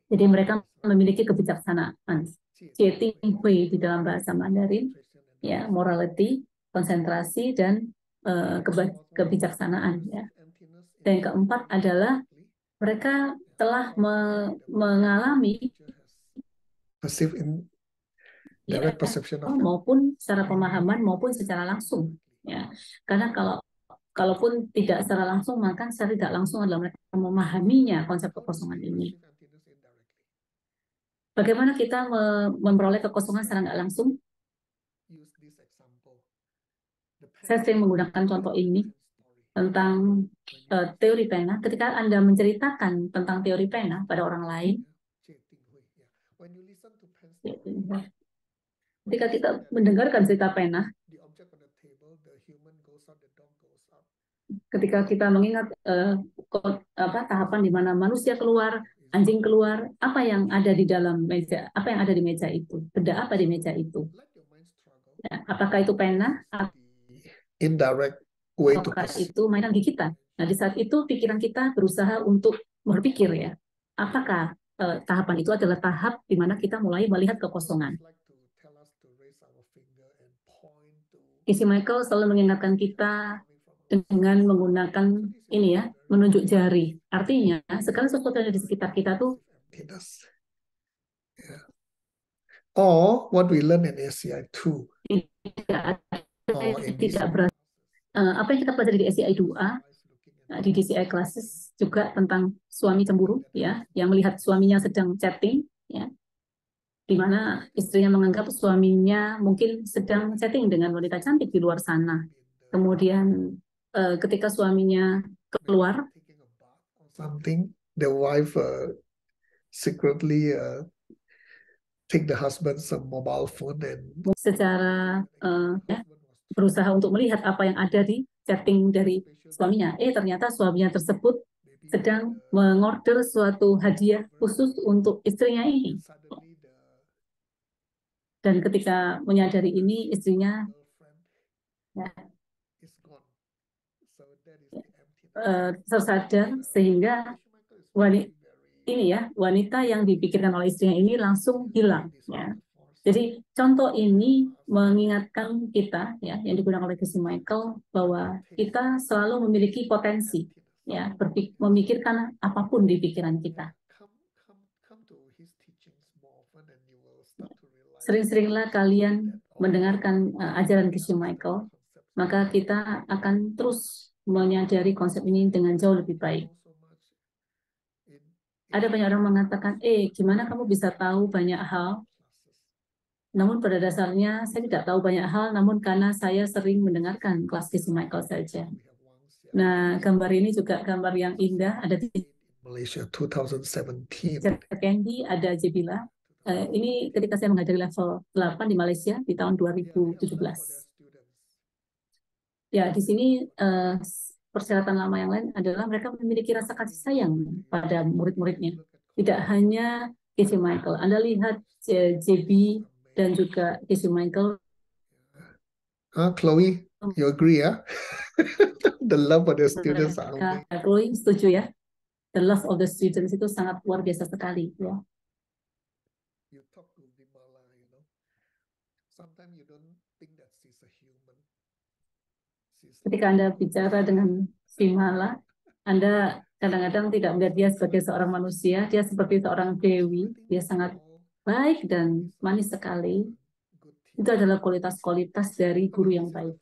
Jadi mereka memiliki kebijaksanaan. Jie Ting Hui di dalam bahasa Mandarin, ya, morality, konsentrasi, dan kebijaksanaan. Ya. Dan yang keempat adalah mereka telah mengalami
direct perception of
maupun secara pemahaman maupun secara langsung. Ya. Karena kalaupun tidak secara langsung, maka secara tidak langsung adalah mereka memahaminya konsep kekosongan ini. Bagaimana kita memperoleh kekosongan secara nggak langsung? Saya sering menggunakan contoh ini tentang teori pena. Ketika Anda menceritakan tentang teori pena pada orang lain, ketika kita mendengarkan cerita pena, ketika kita mengingat tahapan di mana manusia keluar, anjing keluar, apa yang ada di dalam meja, apa yang ada di meja itu, benda apa di meja itu, ya, apakah itu pena,
indirect way to
apakah itu mainan gigi kita. Nah, di saat itu pikiran kita berusaha untuk berpikir ya, apakah tahapan itu adalah tahap di mana kita mulai melihat kekosongan. Isi Michael selalu mengingatkan kita dengan menggunakan ini ya, menunjuk jari. Artinya, segala sesuatu yang ada di sekitar kita tuh
or what we learn in ACI 2.
Tidak berat. Apa yang kita pelajari di ACI 2A, di DCI classes juga tentang suami cemburu, ya, yang melihat suaminya sedang chatting, ya, di mana istrinya menganggap suaminya mungkin sedang chatting dengan wanita cantik di luar sana. Kemudian ketika suaminya keluar,
the wife secretly take the husband's mobile phone and
secara berusaha untuk melihat apa yang ada di chatting dari suaminya. Ternyata suaminya tersebut sedang mengorder suatu hadiah khusus untuk istrinya ini. Dan ketika menyadari ini, istrinya tersadar sehingga wanita yang dipikirkan oleh istrinya ini langsung hilang. Ya. Jadi contoh ini mengingatkan kita, ya, yang digunakan oleh Gus Michael, bahwa kita selalu memiliki potensi, ya, memikirkan apapun di pikiran kita. Sering-seringlah kalian mendengarkan ajaran Gus Michael, maka kita akan terus menyadari konsep ini dengan jauh lebih baik. Ada banyak orang mengatakan, gimana kamu bisa tahu banyak hal? Namun pada dasarnya saya tidak tahu banyak hal, namun karena saya sering mendengarkan kelas Gus Michael saja. Nah, gambar ini juga gambar yang indah, ada di
Malaysia 2017.
Candy, ada Jebila. Ini ketika saya mengajari level 8 di Malaysia di tahun 2017. Ya, di sini persyaratan lama yang lain adalah mereka memiliki rasa kasih sayang pada murid-muridnya. Tidak hanya Gus Michael. Anda lihat JB dan juga Gus Michael.
Chloe, you agree ya? The love of the students.
Chloe setuju ya? The love of the students itu sangat luar biasa sekali. Ya. Ketika Anda bicara dengan Simala, Anda kadang-kadang tidak melihat dia sebagai seorang manusia, dia seperti seorang dewi, dia sangat baik dan manis sekali. Itu adalah kualitas-kualitas dari guru yang baik.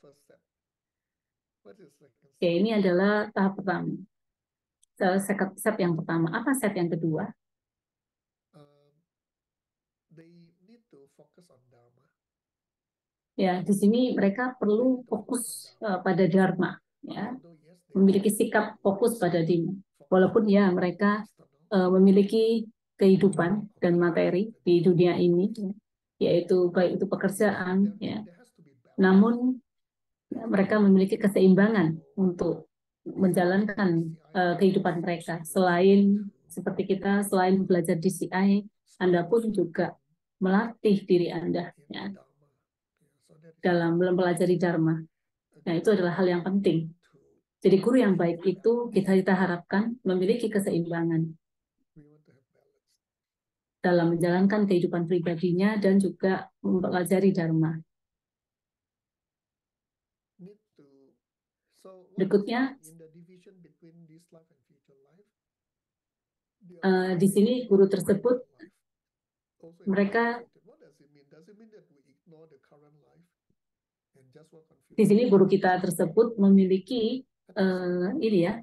Oke, ini adalah tahap pertama. Step yang pertama. Apa step yang kedua? Ya, di sini mereka perlu fokus pada Dharma, ya, memiliki sikap fokus pada Dharma. Walaupun ya mereka memiliki kehidupan dan materi di dunia ini, ya, yaitu baik itu pekerjaan, ya, namun ya, mereka memiliki keseimbangan untuk menjalankan kehidupan mereka. Selain seperti kita, selain belajar DCI, Anda pun juga melatih diri Anda, ya, dalam mempelajari Dharma. Nah, itu adalah hal yang penting. Jadi guru yang baik itu kita harapkan memiliki keseimbangan dalam menjalankan kehidupan pribadinya dan juga mempelajari Dharma. Berikutnya, di sini guru tersebut mereka di sini guru kita tersebut memiliki ini ya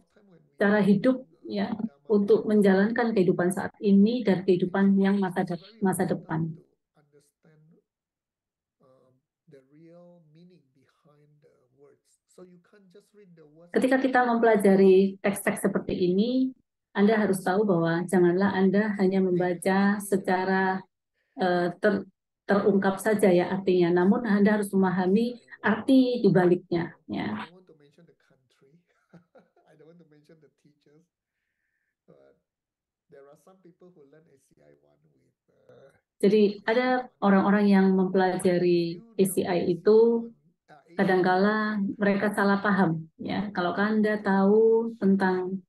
cara hidup ya untuk menjalankan kehidupan saat ini dan kehidupan yang masa depan. Ketika kita mempelajari teks-teks seperti ini, Anda harus tahu bahwa janganlah Anda hanya membaca secara terungkap saja ya artinya, namun Anda harus memahami arti di baliknya. Ya. Jadi ada orang-orang yang mempelajari ACI itu kadangkala mereka salah paham. Ya, kalau Anda tahu tentang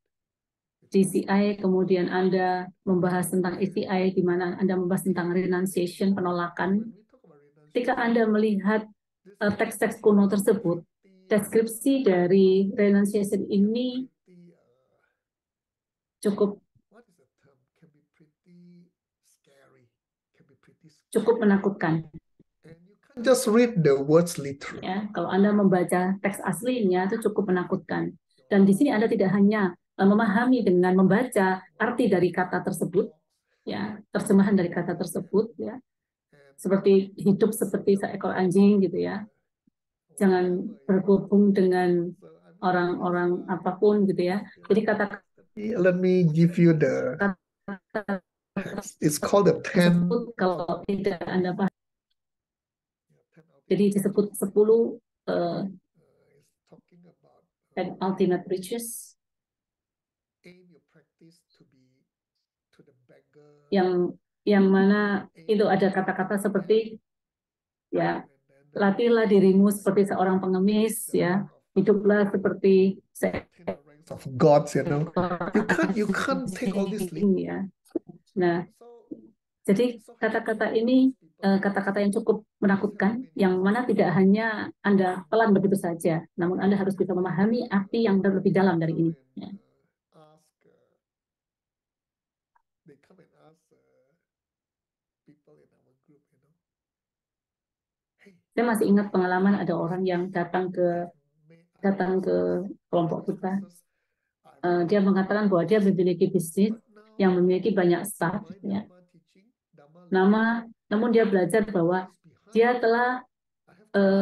DCI, kemudian Anda membahas tentang ACI, di mana Anda membahas tentang renunciation, penolakan. Ketika Anda melihat teks-teks kuno tersebut, deskripsi dari renunciation ini cukup menakutkan.
Just read the words literally.
Ya, kalau Anda membaca teks aslinya itu cukup menakutkan. Dan di sini Anda tidak hanya memahami dengan membaca arti dari kata tersebut, ya, terjemahan dari kata tersebut, ya, seperti hidup seperti seekor anjing gitu ya. Jangan berhubung dengan orang-orang apapun gitu ya. Jadi kata
Let me give you the. It's called the 10.
Kalau tidak Anda paham. Jadi disebut 10 ultimate riches yang mana itu ada kata-kata seperti ya latihlah dirimu seperti seorang pengemis ya, hiduplah seperti
of gods, you know. You can't take all this
ya. Nah, jadi kata-kata ini kata-kata yang cukup menakutkan, yang mana tidak hanya Anda telan begitu saja, namun Anda harus bisa memahami arti yang lebih dalam dari ini. Ya. Saya masih ingat pengalaman ada orang yang datang ke kelompok kita. Dia mengatakan bahwa dia memiliki bisnis yang memiliki banyak staff, ya. Namun dia belajar bahwa dia telah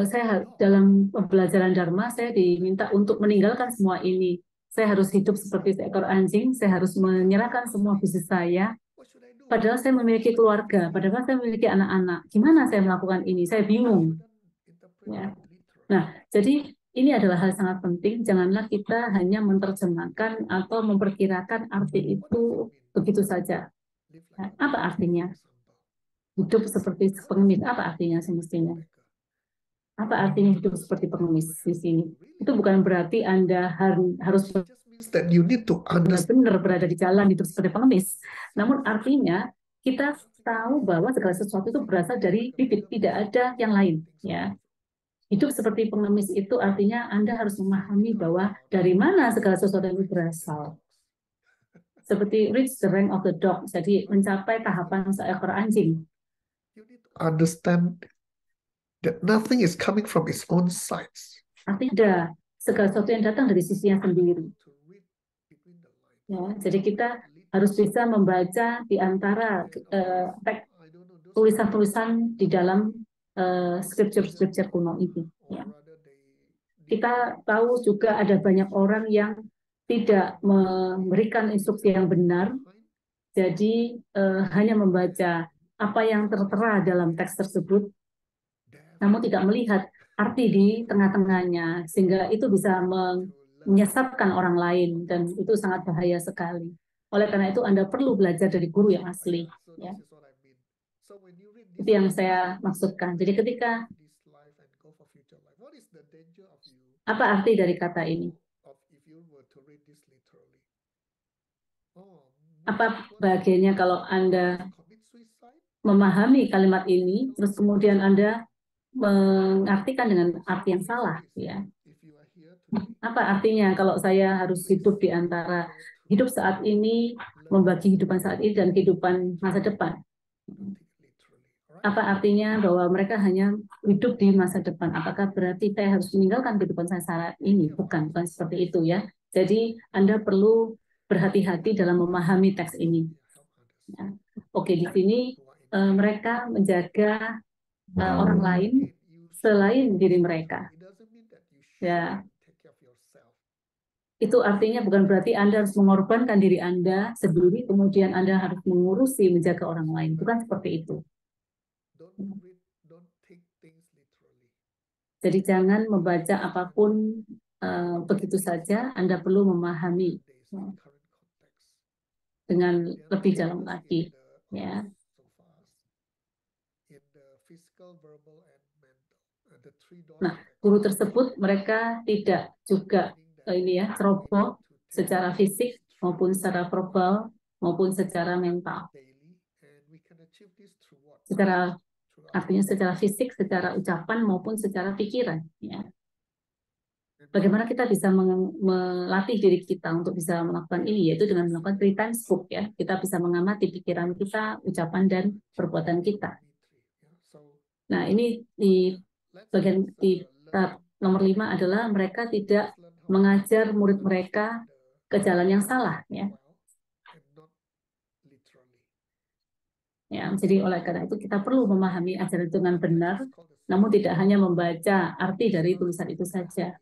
saya dalam pembelajaran Dharma saya diminta untuk meninggalkan semua ini. Saya harus hidup seperti seekor anjing, saya harus menyerahkan semua bisnis saya. Padahal saya memiliki keluarga, padahal saya memiliki anak-anak. Gimana saya melakukan ini? Saya bingung. Ya. Nah, jadi ini adalah hal sangat penting. Janganlah kita hanya menerjemahkan atau memperkirakan arti itu begitu saja. Nah, apa artinya? Hidup seperti pengemis, apa artinya semestinya? Apa artinya hidup seperti pengemis di sini? Itu bukan berarti Anda harus benar-benar berada di jalan hidup seperti pengemis. Namun artinya kita tahu bahwa segala sesuatu itu berasal dari bibit, tidak ada yang lain. Ya, hidup seperti pengemis itu artinya Anda harus memahami bahwa dari mana segala sesuatu itu berasal. Seperti reach the rank of the dog, jadi mencapai tahapan seekor anjing.
Understand that nothing is coming from its own sides.
Artinya segala sesuatu yang datang dari sisinya sendiri. Ya, jadi kita harus bisa membaca di antara tulisan-tulisan di dalam scripture-scripture kuno itu. Ya. Kita tahu juga ada banyak orang yang tidak memberikan instruksi yang benar, jadi hanya membaca apa yang tertera dalam teks tersebut, namun tidak melihat arti di tengah-tengahnya, sehingga itu bisa menyesatkan orang lain, dan itu sangat bahaya sekali. Oleh karena itu, Anda perlu belajar dari guru yang asli. Ya. Itu yang saya maksudkan. Jadi ketika, apa arti dari kata ini? Apa bagiannya kalau Anda memahami kalimat ini, terus kemudian Anda mengartikan dengan arti yang salah, ya. Apa artinya kalau saya harus hidup di antara hidup saat ini, membagi kehidupan saat ini dan kehidupan masa depan? Apa artinya bahwa mereka hanya hidup di masa depan? Apakah berarti saya harus meninggalkan kehidupan saya saat ini? Bukan seperti itu, ya. Jadi Anda perlu berhati-hati dalam memahami teks ini. Ya. Oke, di sini mereka menjaga orang lain selain diri mereka. Ya, itu artinya bukan berarti Anda harus mengorbankan diri Anda sendiri, kemudian Anda harus mengurusi, menjaga orang lain. Bukan seperti itu. Jadi jangan membaca apapun begitu saja. Anda perlu memahami dengan lebih dalam lagi. Ya. Nah, guru tersebut mereka tidak juga ini ya ceroboh secara fisik maupun secara verbal maupun secara mental. Secara artinya secara fisik, secara ucapan maupun secara pikiran. Ya. Bagaimana kita bisa melatih diri kita untuk bisa melakukan ini, yaitu dengan melakukan 3 times book, ya. Kita bisa mengamati pikiran kita, ucapan dan perbuatan kita. Nah, ini di bagian di nomor 5 adalah mereka tidak mengajar murid mereka ke jalan yang salah, ya. Ya, jadi oleh karena itu kita perlu memahami ajaran itu dengan benar, namun tidak hanya membaca arti dari tulisan itu saja.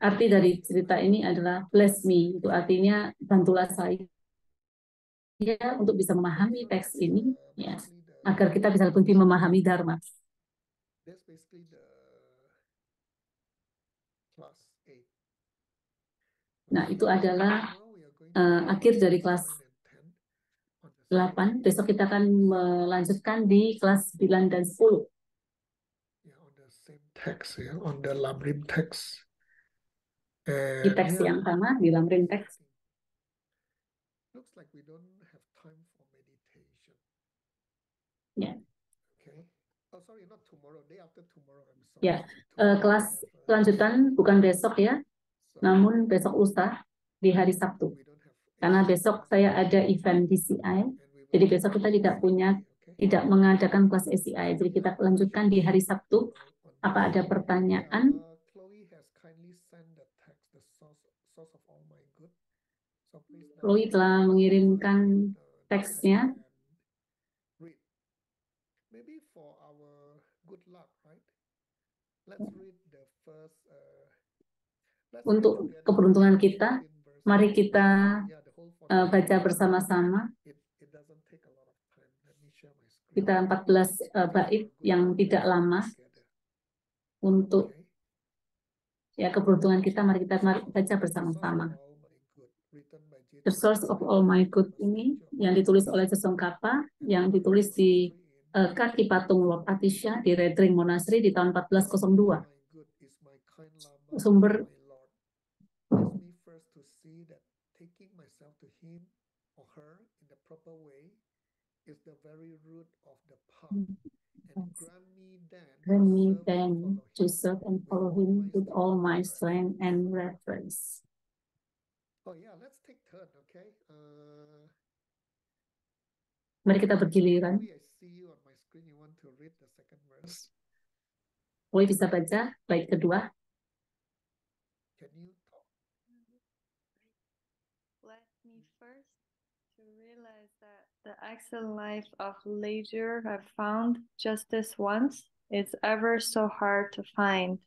Arti dari cerita ini adalah bless me, itu artinya bantulah saya untuk bisa memahami teks ini, ya, agar kita bisa lebih memahami Dharma. Nah, itu adalah akhir dari kelas 8. Besok kita akan melanjutkan di kelas 9 dan 10.
Text, ya, on the Lamrim text.
Di teks yang sama, di Lamrim teks. Ya. Ya, kelas kelanjutan bukan besok, ya, namun besok lusa di hari Sabtu. Karena besok saya ada event DCI, jadi besok kita tidak mengadakan kelas SCI, jadi kita lanjutkan di hari Sabtu. Apa ada pertanyaan? Chloe telah mengirimkan teksnya. Untuk keberuntungan kita, mari kita baca bersama-sama. Kita 14 bait yang tidak lama untuk ya keberuntungan kita, mari kita baca bersama-sama. The Source of All My Good ini yang ditulis oleh Tsongkhapa, yang ditulis di kaki patung Lord Atisha di Red Ring Monastery di tahun 1402.
yourself to him or her in the proper way is the very root of the path. And grant me then
to serve and follow him with all my strength and reverence.
Oh yeah, let's take turn, okay?
Mari kita bergiliran.
I see you on my screen. You want to read the second verse?
Boy bisa baca bait kedua.
Can you talk?
Let me first to realize that the excellent life of leisure I've found just this once is ever so hard to find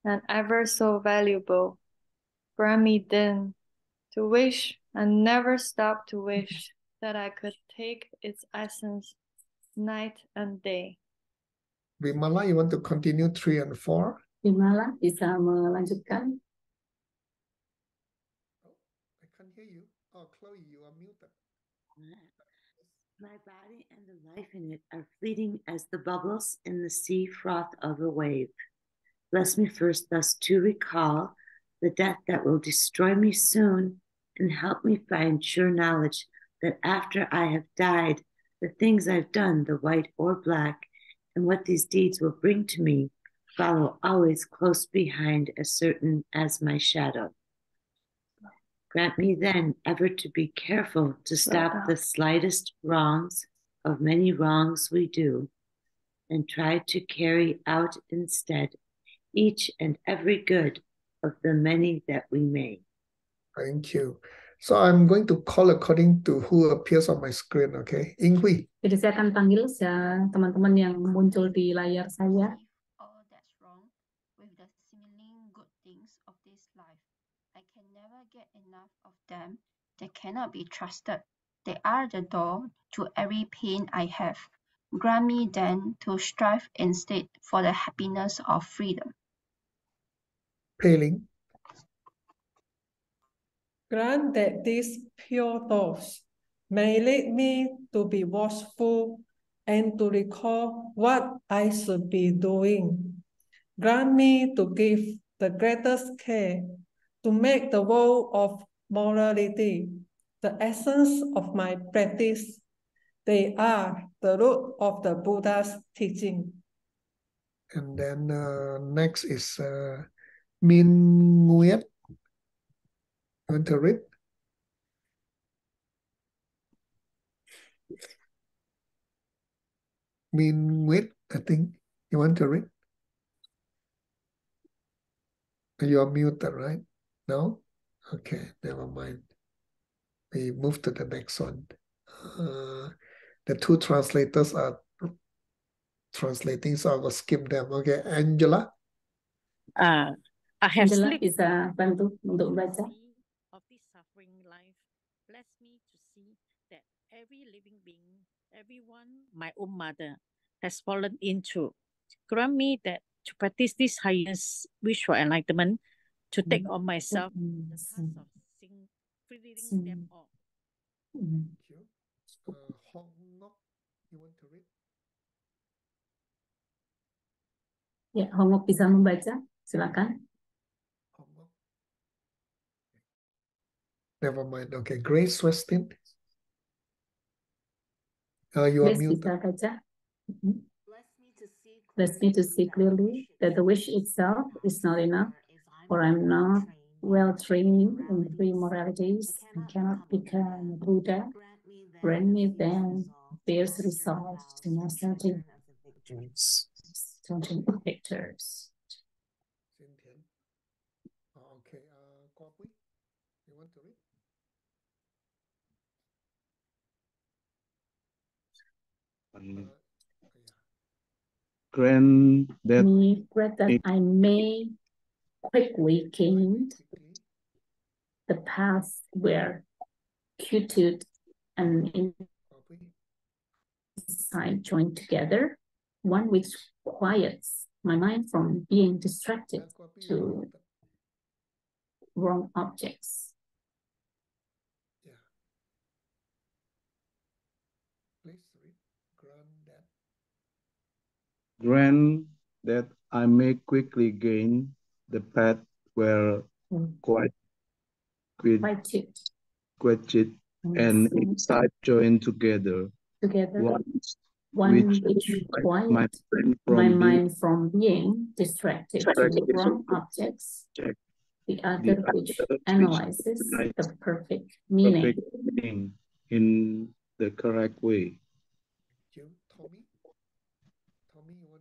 and ever so valuable. Grant me then to wish and never stop to wish that I could take its essence night and day.
Vimala, you want to continue 3 and 4?
Vimala bisa melanjutkan.
Oh, I can't hear you. Oh, Chloe, you are muted.
My body and the life in it are fleeting as the bubbles in the sea froth of a wave. Bless me first thus to recall the death that will destroy me soon, and help me find sure knowledge that after I have died, the things I've done, the white or black, and what these deeds will bring to me, follow always close behind, as certain as my shadow. Grant me then ever to be careful to stop the slightest wrongs of many wrongs we do, and try to carry out instead each and every good of the many that we may.
Thank you. So I'm going to call according to who appears on my screen, okay? Inghui.
Jadi saya akan panggil teman-teman yang muncul di layar saya.
All that's wrong with the seeming good things of this life. I can never get enough of them. They cannot be trusted. They are the door to every pain I have. Grant me then to strive instead for the happiness of freedom.
Pei-Ling.
Grant that these pure thoughts may lead me to be watchful and to recall what I should be doing. Grant me to give the greatest care to make the world of morality the essence of my practice. They are the root of the Buddha's teaching.
And then next is Min Nguyet. You want to read? Min Nguyet, I think. You want to read? You are muted, right? No? Okay, never mind. We move to the next one. The two translators are translating, so I will skip them. Okay, Angela?
I have
Angela
slipped
bisa bantu untuk membaca.
of this suffering life. Bless me to see that every living being, everyone, my own mother, has fallen into. Grant me that to practice this highest wish for enlightenment, to take on myself the task of freeing them all.
Thank you. Hong Nok, you want to read?
Ya, Hongok bisa membaca. Silakan.
Hong Nok. Never mind. Okay, Grace Westin. You are
Grace
muted.
bisa baca. Bless me to see clearly that the wish itself is not enough, for I'm not well trained in three moralities and cannot become a Buddha. Grant me then fierce resolve to master the victors.
Cynthia. Okay, Kwa Pui, you want to read?
Grant that
Me grant that I may quickly gain the path where quietude and insight join together, one which quiets my mind from being distracted to wrong objects.
Yeah. Please read.
grant that I may quickly gain the path where quietude Quechit and inside join together.
One which quiet my mind from being distracted to wrong objects, the other which analyzes the perfect meaning
in the correct way.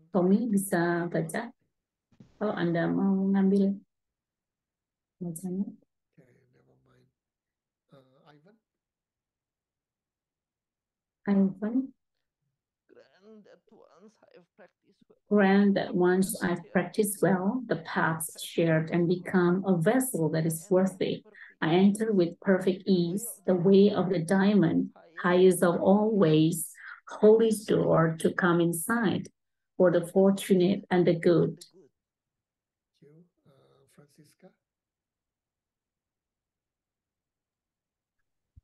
Tommy bisa baca kalau Anda mau ngambil bacanya. Ivan. Grant that once I've practiced well, the paths shared and become a vessel that is worthy. I enter with perfect ease the way of the diamond, highest of all ways, holy door to come inside for the fortunate and the good.
Francisca.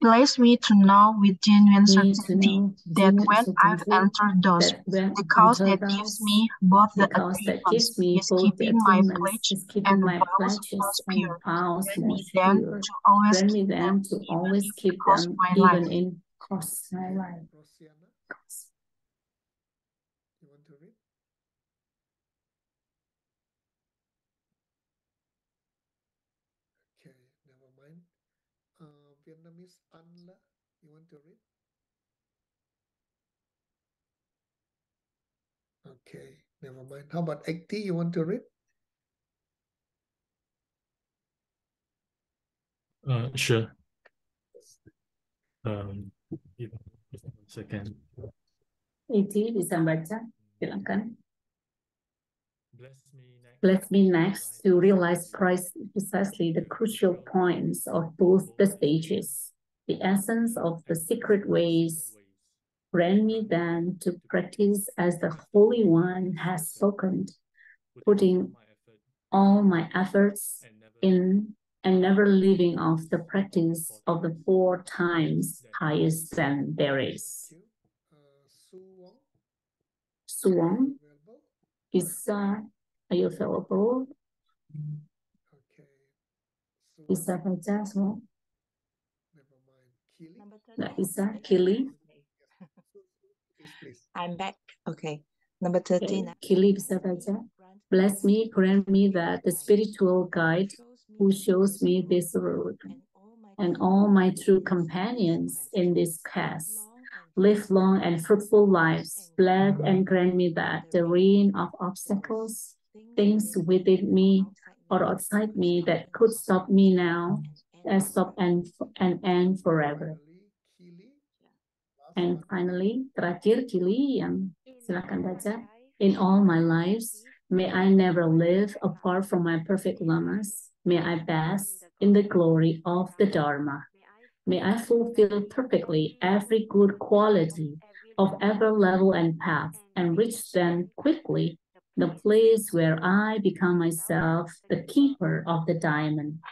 Bless me to know with genuine certainty that when I've entered those, the cause that gives me both the attainments is keeping my pledge and the vows most pure. Grant me then to always keep them even in cost my life.
You want to read? Okay, never mind. Vietnamese Anla, you want to read? Okay, never mind. How about Ekti, you want to read?
Sure. Second.
Ekti bisa baca, silakan. Bless me next to realize precisely the crucial points of both the stages, the essence of the secret ways. Grant me then to practice as the Holy One has spoken, putting all my efforts in and never leaving off the practice of the 4 times highest than there is. Suwong, are you available?
Okay.
Bisa baca semua?
Never mind.
Nggak bisa. Kili?
Please.
I'm back. Okay. Number 13.
Okay. Kili bisa baca. Bless me, grant me that the spiritual guide who shows me this road and all my true companions in this quest live long and fruitful lives. Bless and grant me that the reign of obstacles, things within me or outside me that could stop me now, stop and end forever. And finally, terakhir Kili yang silakan baca. In all my lives, may I never live apart from my perfect lamas. May I bask in the glory of the Dharma. May I fulfill perfectly every good quality of every level and path and reach then quickly the place where I become myself the keeper of the diamond.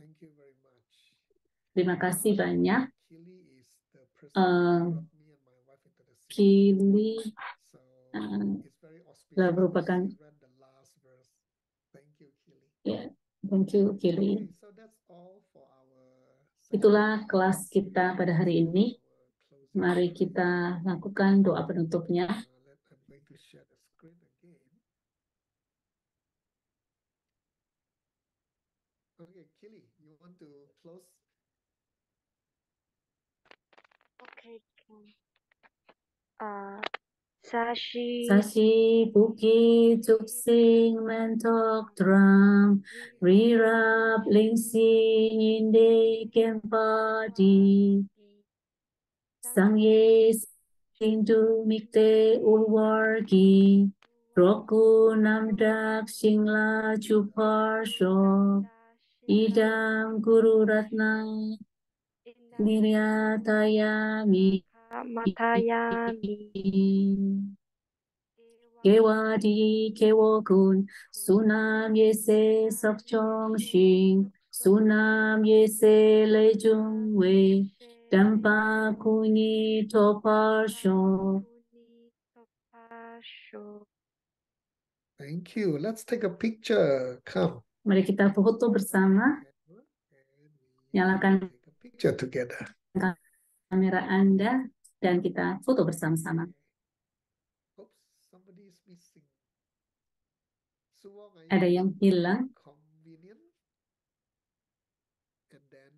Thank you very much.
Terima kasih banyak. Kili merupakan thank you Kili. Itulah kelas kita pada hari ini. Mari kita lakukan doa penutupnya.
Okay, Kili, you want to close?
Okay. Sashi
Buki Tuk Sing Mentok Drum Rirap Ling Sing Inde Kempadi Sangye Sing Du Mikte Ulwargi Roku Namdak Singla Chuparsho Idam Guru Ratna Niryatayami Kewadi Kewokun Sunam Yese Sokchong Shing Sunam Yese Lejung Wei Dampa Kuni Toparsho.
Thank you. Let's take a picture. Come.
Mari kita foto bersama. Nyalakan
picture together.
Kamera Anda dan kita foto bersama-sama.
Oops, somebody is missing. Suwong,
Ada yang hilang.
Convenient. And then,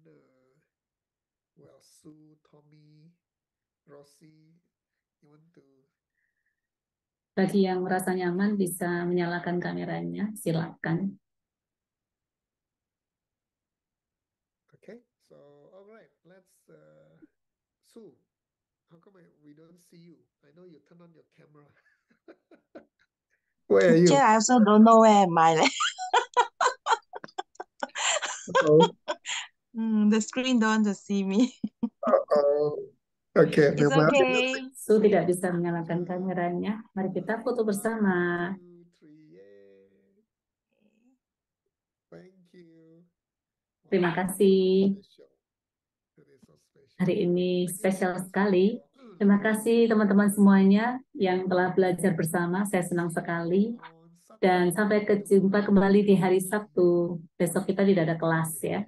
well, Sue, Tommy, Rosie, you want to?
Bagi yang merasa nyaman bisa menyalakan kameranya, silakan.
Okay, so all right, let's Sue. How come we don't see you? I know you turn on your camera. Where are you?
Teacher, I also don't know where am I.
Uh-oh.
The screen don't want to see me.
Uh-oh. Okay,
It's
never.
okay.
Su tidak bisa menyalakan kameranya. Mari kita foto bersama.
1, 2, 3, yay. Thank you.
Terima kasih.
Special. Today so special.
Hari ini spesial sekali. Terima kasih teman-teman semuanya yang telah belajar bersama. Saya senang sekali. Dan sampai jumpa kembali di hari Sabtu. Besok kita tidak ada kelas ya.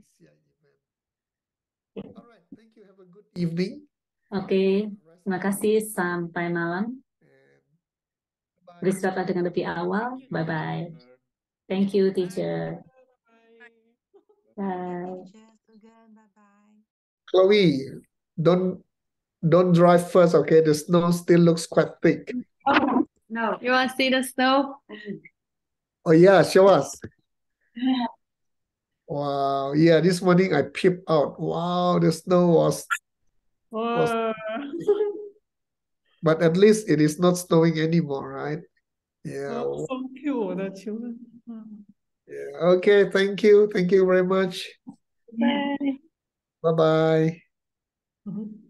Alright, thank you. Have a good evening.
Oke, terima kasih. Sampai malam. Beristirahatlah dengan lebih awal. Bye-bye. Thank you, teacher. Bye.
Chloe, don't drive first, okay? The snow still looks quite thick.
Oh, no. You want to see the snow?
Oh yeah, show us. Wow, yeah, this morning I peeped out. Wow, the snow was but at least it is not snowing anymore, right? Yeah.
So cute, the children.
Yeah. Okay, thank you. Thank you very much.
Bye.
Bye-bye.
Mhm.